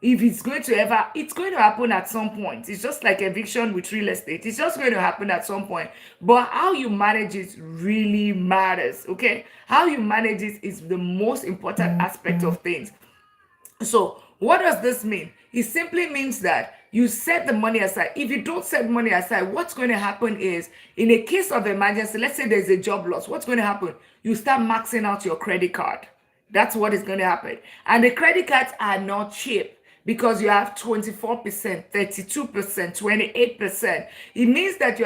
if it's going to ever, it's going to happen at some point. It's just like eviction with real estate. It's just going to happen at some point. But how you manage it really matters. Okay, how you manage it is the most important aspect of things. So, what does this mean? It simply means that you set the money aside. If you don't set money aside, what's going to happen is, in a case of emergency, let's say there's a job loss, what's going to happen? You start maxing out your credit card. That's what is going to happen. And the credit cards are not cheap, because you have 24%, 32%, 28%. It means that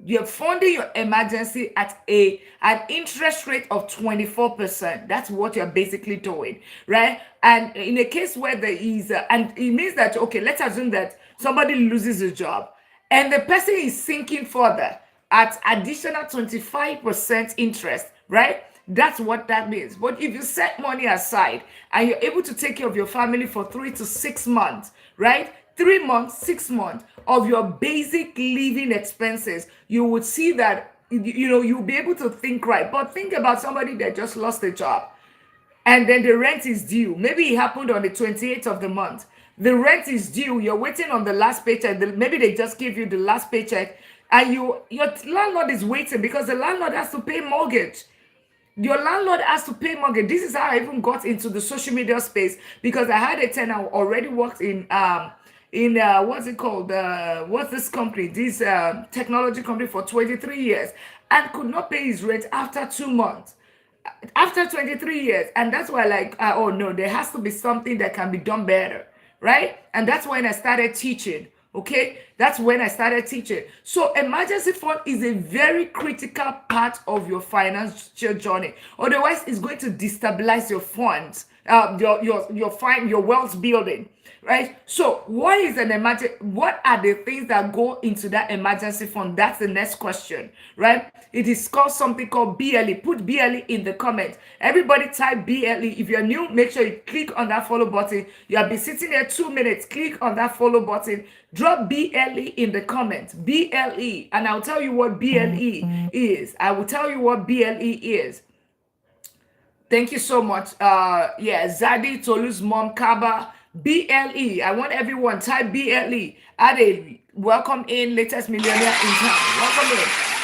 you're funding your emergency at an interest rate of 24%. That's what you're basically doing, right? And in a case where there is, and it means that, okay, let's assume that somebody loses a job and the person is sinking further at additional 25% interest, right? That's what that means. But if you set money aside and you're able to take care of your family for 3 to 6 months, right? 3 months, 6 months of your basic living expenses, you would see that, you'll be able to think right. But think about somebody that just lost a job and then the rent is due. Maybe it happened on the 28th of the month. The rent is due. You're waiting on the last paycheck. Maybe they just give you the last paycheck, and your landlord is waiting because the landlord has to pay mortgage. Your landlord has to pay mortgage. This is how I even got into the social media space, because I had a tenant already worked in what's it called? What's this company? This technology company for 23 years, and could not pay his rent after 2 months. After 23 years. And that's why, like, oh no, there has to be something that can be done better, right? And that's when I started teaching. Okay, that's when I started teaching. So emergency fund is a very critical part of your financial journey. Otherwise, it's going to destabilize your funds, your wealth building, right? So what is an emergency? What are the things that go into that emergency fund? That's the next question, right? It is called something called BLE. Put BLE in the comments. Everybody type BLE. If you're new, make sure you click on that follow button. You have been sitting there 2 minutes. Click on that follow button. Drop BLE in the comments. BLE. And I'll tell you what BLE is. I will tell you what BLE is. Thank you so much. Yeah, Zadi, Tolu's mom, Kaba, BLE. I want everyone type BLE. Ade, welcome in, latest millionaire in town. Welcome in.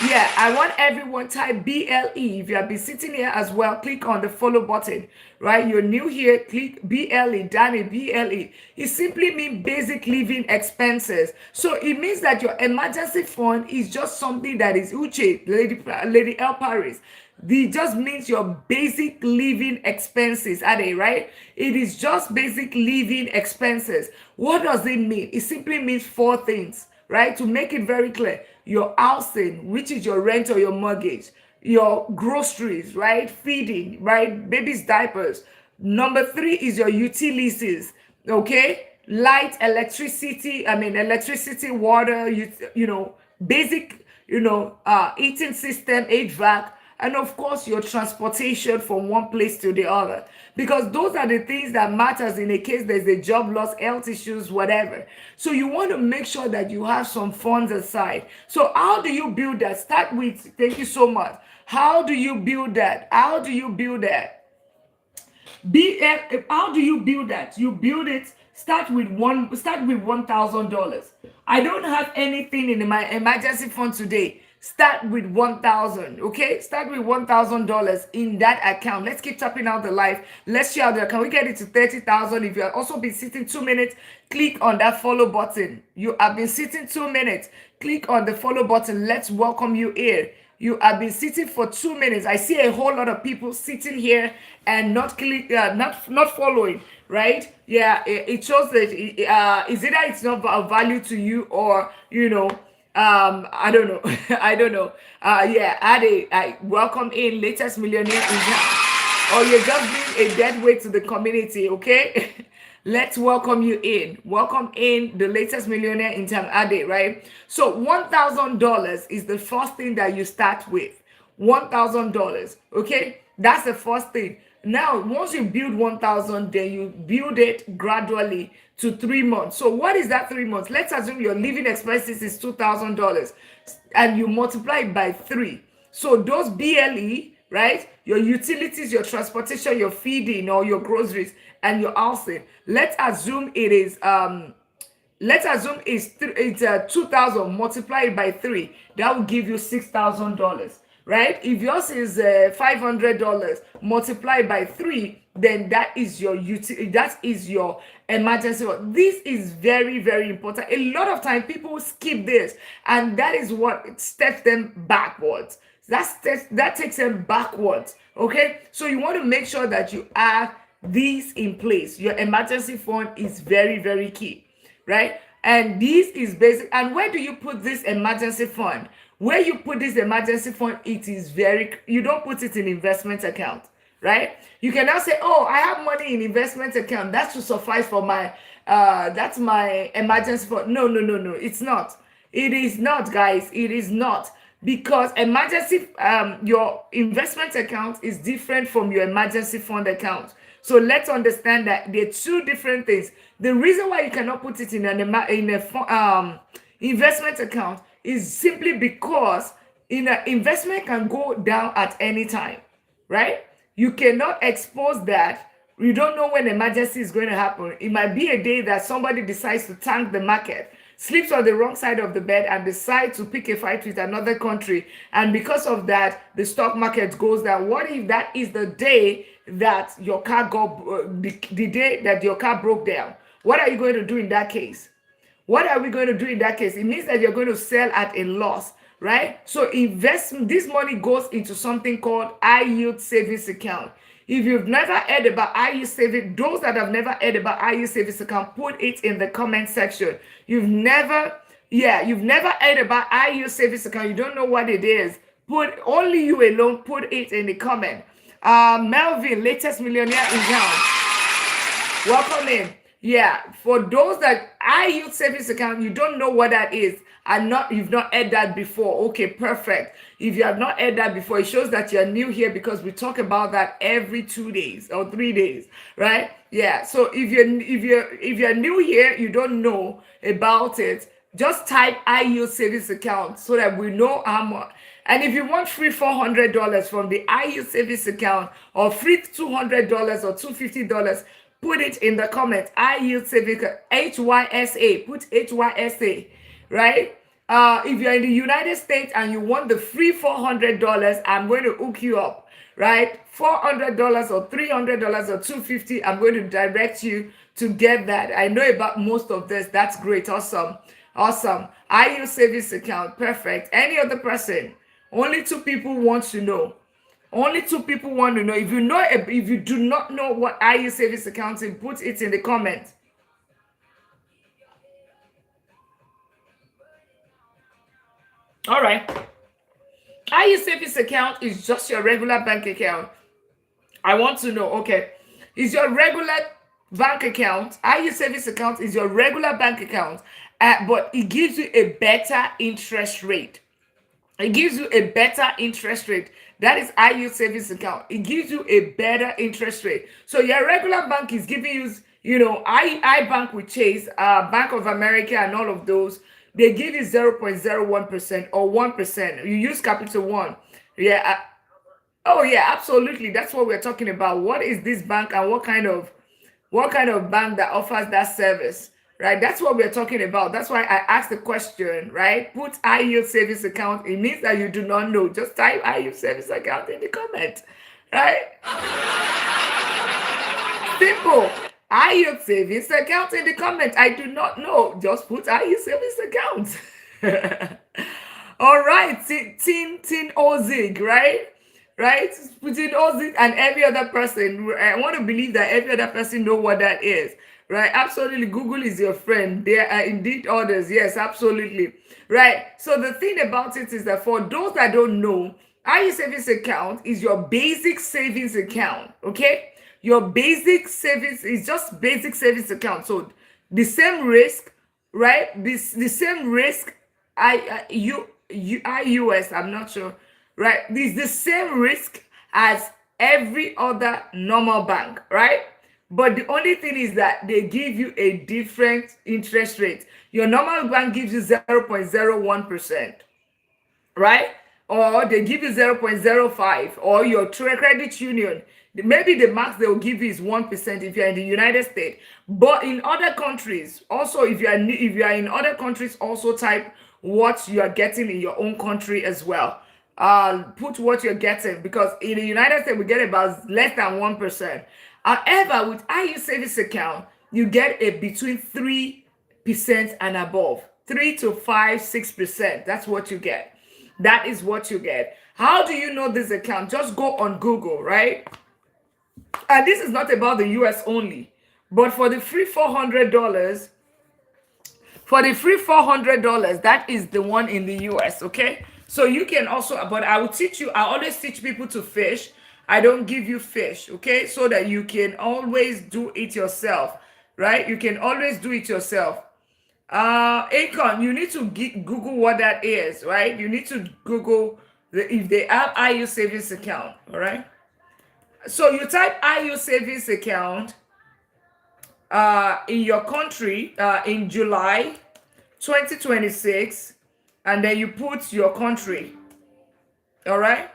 Yeah, I want everyone type BLE. If you have been sitting here as well, click on the follow button, right? You're new here, click BLE, Danny, BLE. It simply means basic living expenses. So it means that your emergency fund is just something that is Uche, Lady El Paris. It just means your basic living expenses, are they right? It is just basic living expenses. What does it mean? It simply means 4 things, right? To make it very clear: your housing, which is your rent or your mortgage; your groceries, right? Feeding, right? Baby's diapers. Number 3 is your utilities, okay? Light, electricity, water, basic, heating system, HVAC. And of course, your transportation from one place to the other, because those are the things that matters in a case there's a job loss, health issues, whatever. So you want to make sure that you have some funds aside. So how do you build that? Start with, thank you so much. How do you build that? How do you build that? How do you build that? You build it. Start with $1,000. I don't have anything in my emergency fund today. Start with 1,000, okay? Start with $1,000 in that account. Let's keep tapping out the live. Let's share the account. We get it to 30,000. If you have also been sitting 2 minutes, click on that follow button. You have been sitting 2 minutes. Click on the follow button. Let's welcome you here. You have been sitting for 2 minutes. I see a whole lot of people sitting here and not following, right? Yeah, it shows that is either it's not of value to you, or I don't know. I don't know. Yeah, I welcome in, latest millionaire in town. Or you're just being a dead weight to the community, okay? Let's welcome you in. Welcome in, the latest millionaire in town, Ade, right? So $1,000 is the first thing that you start with. $1,000, okay? That's the first thing. Now, once you build 1,000, then you build it gradually to 3 months. So what is that 3 months? Let's assume your living expenses is $2,000 and you multiply it by 3. So those BLE, right? Your utilities, your transportation, your feeding or your groceries, and your housing. Let's assume it's 2,000 multiplied by 3. That will give you $6,000, right? If yours is $500 multiplied by 3, then that is your emergency fund. This is very, very important. A lot of time people skip this, and that is what steps them backwards. That takes them backwards. Okay, so you want to make sure that you have these in place. Your emergency fund is very, very key, right? And this is basic. And where do you put this emergency fund? Where you put this emergency fund, it is you don't put it in investment account, right? You cannot say, oh, I have money in investment account, that should suffice for my that's my emergency fund. No, no, no, no, it's not. It is not, guys. It is not, because emergency your investment account is different from your emergency fund account. So let's understand that they're two different things. The reason why you cannot put it in investment account is simply because in an investment can go down at any time, right? You cannot expose that. You don't know when emergency is going to happen. It might be a day that somebody decides to tank the market, sleeps on the wrong side of the bed, and decides to pick a fight with another country. And because of that, the stock market goes down. What if that is the day that your car the day that your car broke down? What are you going to do in that case? What are we going to do in that case? It means that you're going to sell at a loss, right? So this money goes into something called high yield savings account. If you've never heard about high yield savings, those that have never heard about high yield savings account, put it in the comment section. You've never heard about high yield savings account. You don't know what it is. Only you alone, put it in the comment. Melvin, latest millionaire in town. Welcome in. Yeah, for those that high yield savings account, you don't know what that is, and you've not heard that before. Okay, perfect. If you have not heard that before, it shows that you're new here, because we talk about that every 2 days or 3 days, right? Yeah. So if you're new here, you don't know about it, just type high yield savings account so that we know how much. And if you want free $400 from the high yield savings account, or free $200 or $250, put it in the comments. High yield savings, HYSA. Put HYSA, right? If you're in the United States and you want the free $400, I'm going to hook you up, right? $400 or $300 or $250, I'm going to direct you to get that. I know about most of this. That's great. Awesome. High yield savings account. Perfect. Any other person? Only 2 people want to know. Only 2 people want to know. If you do not know what high yield savings account is, put it in the comments. All right. High yield savings account is just your regular bank account. I want to know, okay, is your regular bank account, high yield savings account is your regular bank account, but it gives you a better interest rate. It gives you a better interest rate. That is high yield savings account. It gives you a better interest rate. So your regular bank is giving you, I bank with Chase, Bank of America, and all of those. They give you 0.01% or 1%. You use Capital One. Yeah. Oh yeah, absolutely. That's what we're talking about. What is this bank, and what kind of bank that offers that service? Right, that's what we're talking about. That's why I asked the question, right? Put high yield savings account. It means that you do not know. Just type high yield savings account in the comment, right? Simple. High yield savings account in the comment. I do not know. Just put high yield savings account. All right, Tin Ozig, right? Right? Between Ozig and every other person. I want to believe that every other person know what that is. Right, absolutely. Google is your friend. There are indeed others. Yes, absolutely. Right. So the thing about it is that for those that don't know, high yield savings account is your basic savings account. Okay, your basic savings is just basic savings account. So the same risk, right? The same risk. IUS. I'm not sure. Right. This the same risk as every other normal bank. Right. But the only thing is that they give you a different interest rate. Your normal bank gives you 0.01%, right? or they give you 0.05, or your credit union, maybe the max they will give you is 1% if you're in the United States. But in other countries, also if you are in other countries, also type what you are getting in your own country as well. Put what you're getting, because in the United States we get about less than 1%. However, with IU savings account, you get a between 3% and above. 3 to 5, 6%. That's what you get. That is what you get. How do you know this account? Just go on Google, right? And this is not about the US only, but for the free $400, that is the one in the US, okay? So you can also, but I will teach you, I always teach people to fish. I don't give you fish, okay? So that you can always do it yourself, right? You can always do it yourself. Akon, you need to Google what that is, right? You need to Google if they have IU savings account, all right? So you type IU savings account in your country in July 2026, and then you put your country, all right,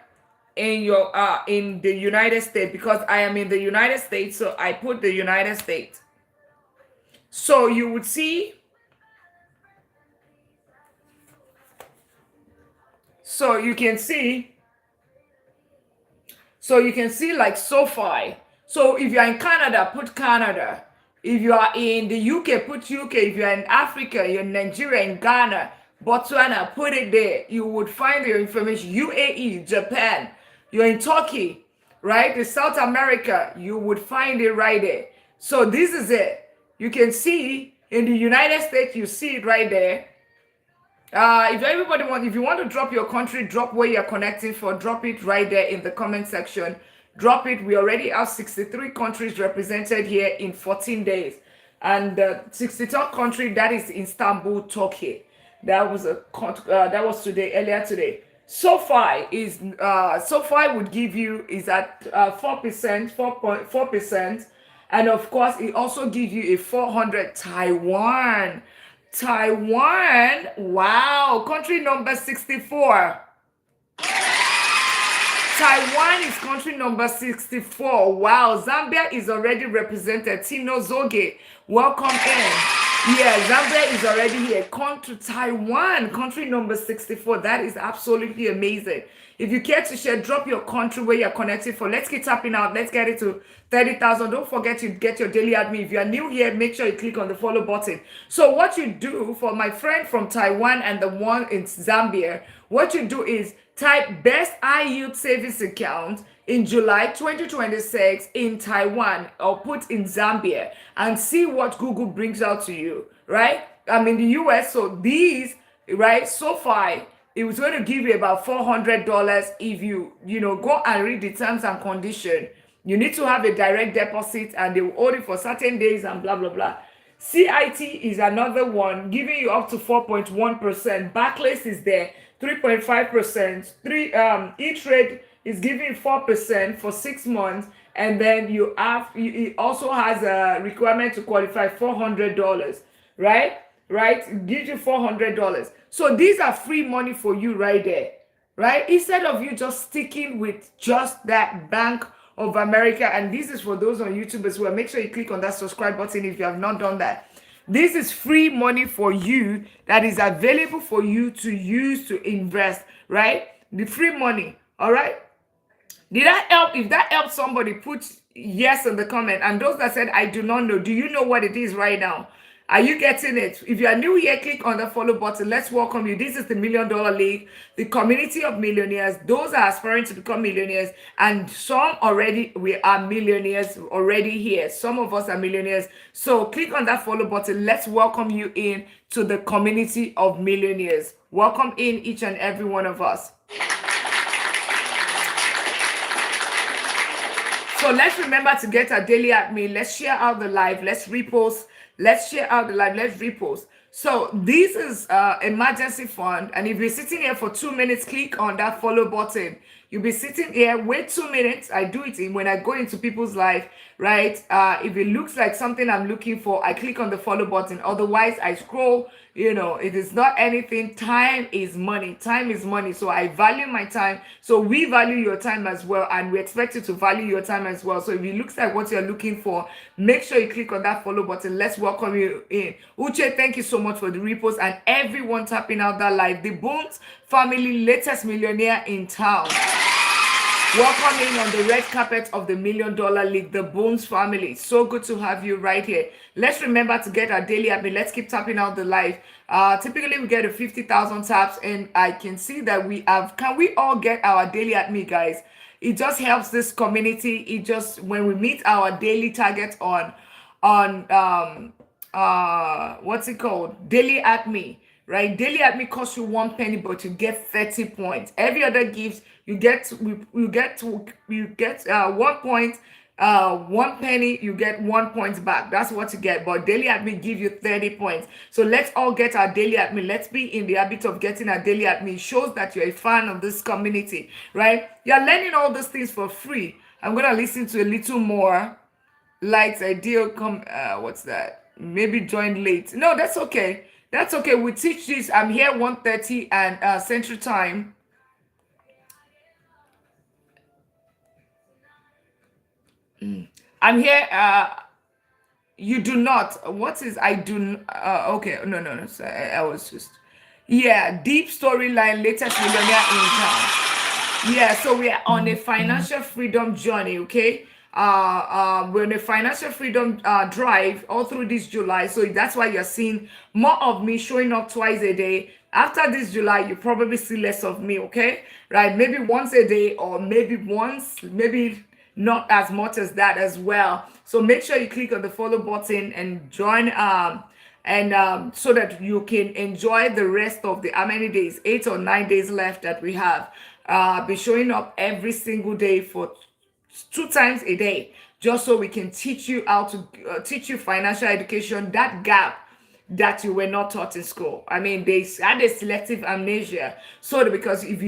in your in the United States, because I am in the United States, so I put the United States. So you would see, so you can see like SoFi. So if you're in Canada, put Canada. If you are in the UK, put UK. If you're in Africa, you're in Nigeria, in Ghana, Botswana, put it there. You would find your information. UAE, Japan, you're in Turkey, right? In South America, you would find it right there. So this is it. You can see in the United States, you see it right there. If you want to drop your country, drop where you're connecting for, drop it right there in the comment section. Drop it. We already have 63 countries represented here in 14 days. And the 63rd country, that is Istanbul, Turkey. That was earlier today. SoFi would give you is at 4%, 4.4%. And of course, it also gives you a 400 Taiwan. Taiwan, wow, country number 64. Taiwan is country number 64. Wow, Zambia is already represented. Tino Zoge, welcome in. Yeah, Zambia is already here. Country Taiwan, country number 64. That is absolutely amazing. If you care to share, drop your country where you're connected for. Let's keep tapping out. Let's get it to 30,000. Don't forget to get your daily admin. If you are new here, make sure you click on the follow button. So what you do for my friend from Taiwan and the one in Zambia, what you do is type best IU savings account in July 2026 in Taiwan, or put in Zambia, and see what Google brings out to you, right? I'm in the US, so these, right, SoFi, it was going to give you about $400 if you go and read the terms and condition. You need to have a direct deposit, and they will hold it for certain days and blah blah blah. CIT is another one, giving you up to 4.1%. Barclays is there, 3.5%. E-Trade is giving 4% for 6 months, and then it also has a requirement to qualify $400, right? It gives you $400. So these are free money for you right there, right? Instead of you just sticking with just that Bank of America. And this is for those on YouTube as well. Make sure you click on that subscribe button if you have not done that. This is free money for you that is available for you to use to invest, right? The free money, all right? Did that help? If that helps somebody, put yes in the comment. And those that said, I do not know, do you know what it is right now? Are you getting it? If you are new here, click on the follow button. Let's welcome you. This is the $1 Million League, the community of millionaires. Those are aspiring to become millionaires, and some already, we are millionaires already here. Some of us are millionaires. So click on that follow button. Let's welcome you in to the community of millionaires. Welcome in each and every one of us. So let's remember to get our daily admin. Let's share out the live. Let's repost. Let's share out the live. Let's repost. So this is emergency fund. And if you're sitting here for 2 minutes, click on that follow button. You'll be sitting here, wait 2 minutes. I do it when I go into people's life, right? If it looks like something I'm looking for, I click on the follow button. Otherwise, I scroll. It is not anything. Time is money. Time is money. So I value my time. So we value your time as well, and we expect you to value your time as well. So if it looks like what you're looking for, make sure you click on that follow button. Let's welcome you in. Uche, thank you so much for the repost, and everyone tapping out that live. The Bones family, latest millionaire in town. Welcome in on the red carpet of the $1 Million League, the Bones family. So good to have you right here. Let's remember to get our daily admin. Let's keep tapping out the live. Typically, we get a 50,000 taps, and I can see that we have. Can we all get our daily admin, guys? It just helps this community. It just, when we meet our daily target on what's it called? Daily admin. Right, daily admin costs you 1 penny, but you get 30 points. Every other gives you get 1 point, 1 penny, you get 1 point back. That's what you get. But daily admin give you 30 points. So let's all get our daily admin. Let's be in the habit of getting our daily admin. It shows that you're a fan of this community, right? You're learning all those things for free. I'm gonna listen to a little more. Likes ideal what's that? Maybe join late. No, that's okay. That's okay. We teach this. I'm here 1:30 and Central Time. I'm here. You do not. What is I do? Okay. No. Sorry, I was just. Yeah. Deep storyline. Latest millionaire in town. Yeah. So we are on a financial freedom journey. Okay. We're on a financial freedom drive all through this July. So that's why you're seeing more of me showing up twice a day. After this July, you probably see less of me, okay? Right? Maybe once a day, or maybe maybe not as much as that as well. So make sure you click on the follow button and join so that you can enjoy the rest of the how many days, 8 or 9 days left that we have. Be showing up every single day for 2 times a day, just so we can teach you how to teach you financial education, that gap that you were not taught in school. I mean, they had a selective amnesia, so that because if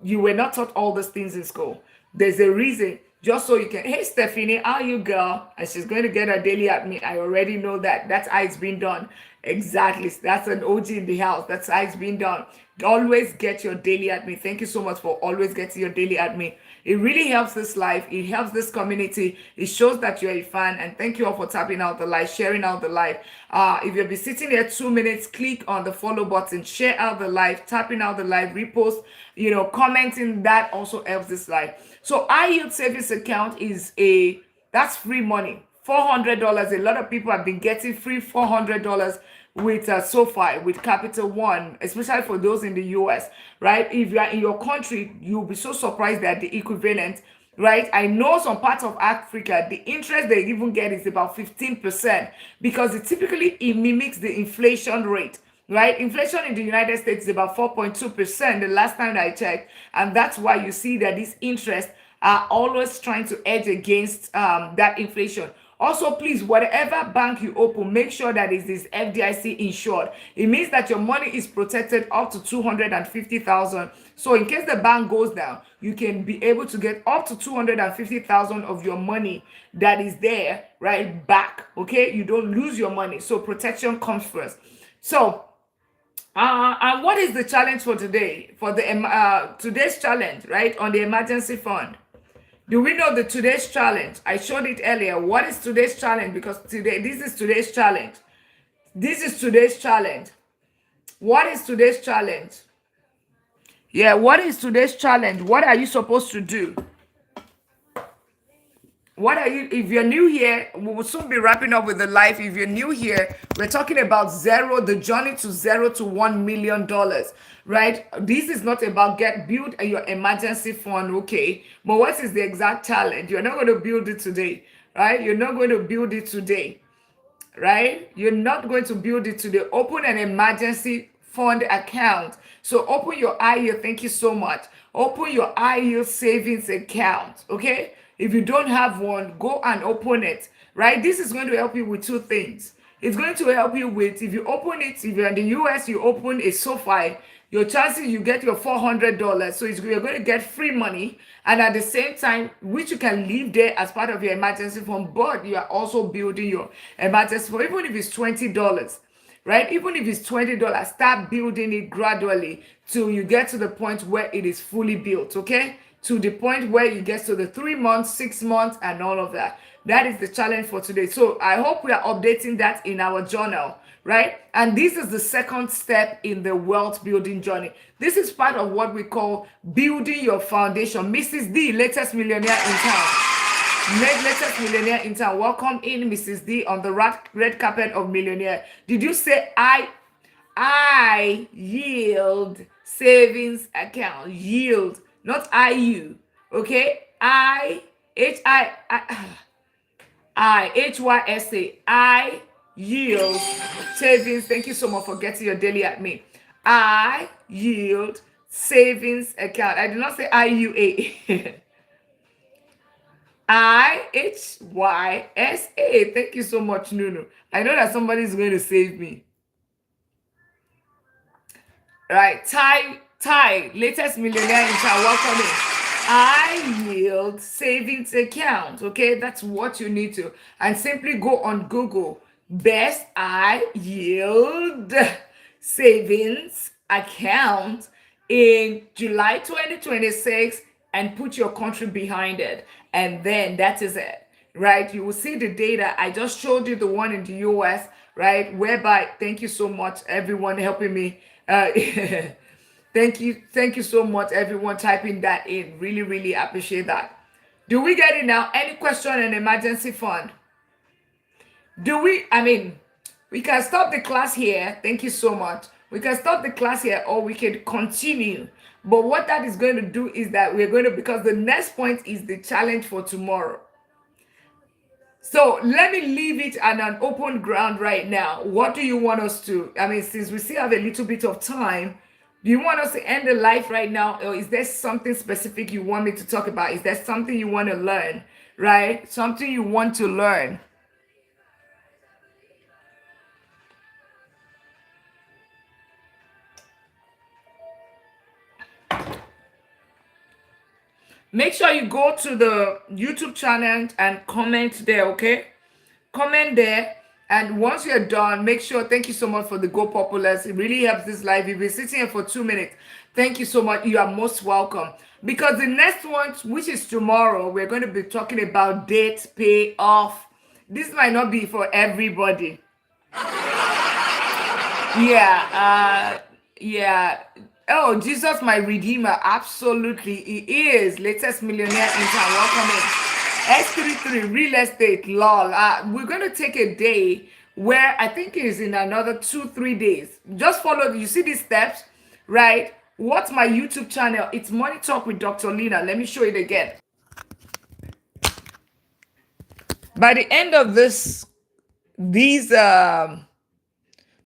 you were not taught all those things in school, there's a reason, just so you can, hey Stephanie, how are you, girl? And she's going to get her daily admin. I already know that. That's how it's been done. Exactly. That's an OG in the house. That's how it's been done. Always get your daily admin. Thank you so much for always getting your daily admin. It really helps this life. It helps this community. It shows that you're a fan. And thank you all for tapping out the live, sharing out the live. If you'll be sitting here 2 minutes, click on the follow button, share out the live, tapping out the live, repost, commenting. That also helps this live. So high yield savings account that's free money. $400. A lot of people have been getting free $400 with SoFi, with Capital One, especially for those in the US, right? If you are in your country, you'll be so surprised that the equivalent, right? I know some parts of Africa, the interest they even get is about 15%, because it mimics the inflation rate. Right? Inflation in the United States is about 4.2% the last time I checked. And that's why you see that these interests are always trying to edge against that inflation. Also, please, whatever bank you open, make sure that it is FDIC insured. It means that your money is protected up to 250,000. So in case the bank goes down, you can be able to get up to 250,000 of your money that is there, right, back. Okay, you don't lose your money. So protection comes first. So and what is the challenge for today? For the today's challenge, right, on the emergency fund. Do we know the today's challenge? I showed it earlier. What is today's challenge? Because this is today's challenge. This is today's challenge. What is today's challenge? Yeah, what is today's challenge? What are you supposed to do? If you're new here, we will soon be wrapping up with the live. If you're new here, we're talking about the journey to $0 to $1 million, right? This is not about build your emergency fund, okay? But what is the exact challenge? You're not going to build it today, right? You're not going to build it today, right? You're not going to build it today. Open an emergency fund account. So open your IU. Thank you so much. Open your IU savings account, okay? If you don't have one, go and open it, right? This is going to help you with 2 things. It's going to help you with, if you open it, if you're in the US, you open a SoFi your chances you get your $400. So you're going to get free money, and at the same time, which you can leave there as part of your emergency fund, but you are also building your emergency fund, even if it's $20, right? Even if it's $20, start building it gradually till you get to the point where it is fully built, okay? To the point where you get to the 3 months, 6 months, and all of that. That is the challenge for today. So I hope we are updating that in our journal, right? And this is the second step in the wealth building journey. This is part of what we call building your foundation. Mrs. D, latest millionaire in town. Latest millionaire in town. Welcome in, Mrs. D, on the red carpet of millionaire. Did you say I yield savings account? Yield, not IU. Okay? HYSA. I yield savings. Thank you so much for getting your daily at me. I yield savings account. I did not say IUA. IHYSA. Thank you so much, Nunu. I know that somebody is going to save me. Right, Ty, latest millionaire in town. Welcome in. I yield savings account. Okay, that's what you need to. And simply go on Google. Best I yield savings account in July 2026 and put your country behind it. And then that is it, right? You will see the data. I just showed you the one in the US, right? Whereby, thank you so much, everyone helping me. Thank you so much, everyone typing that in. Really, really appreciate that. Do we get it now? Any question on emergency fund? We can stop the class here. Thank you so much. We can stop the class here, or we can continue. But what that is going to do is that we're going to, because the next point is the challenge for tomorrow. So let me leave it on an open ground right now. What do you want us to, since we still have a little bit of time, do you want us to end the live right now? Or is there something specific you want me to talk about? Is there something you want to learn, right? Something you want to learn. Make sure you go to the YouTube channel and comment there, okay? Comment there. And once you're done, make sure, thank you so much for the Go Populars. It really helps this live. You've been sitting here for 2 minutes. Thank you so much. You are most welcome. Because the next one, which is tomorrow, we're going to be talking about debt payoff. This might not be for everybody. Yeah. Oh, Jesus, my Redeemer. Absolutely. He is. Latest millionaire in town. Welcome in. S33 real estate lol. We're going to take a day where I think it is in another 2-3 days. Just follow. You see these steps, right? What's my YouTube channel? It's Money Talk with Dr. Lina. Let me show it again. By the end of these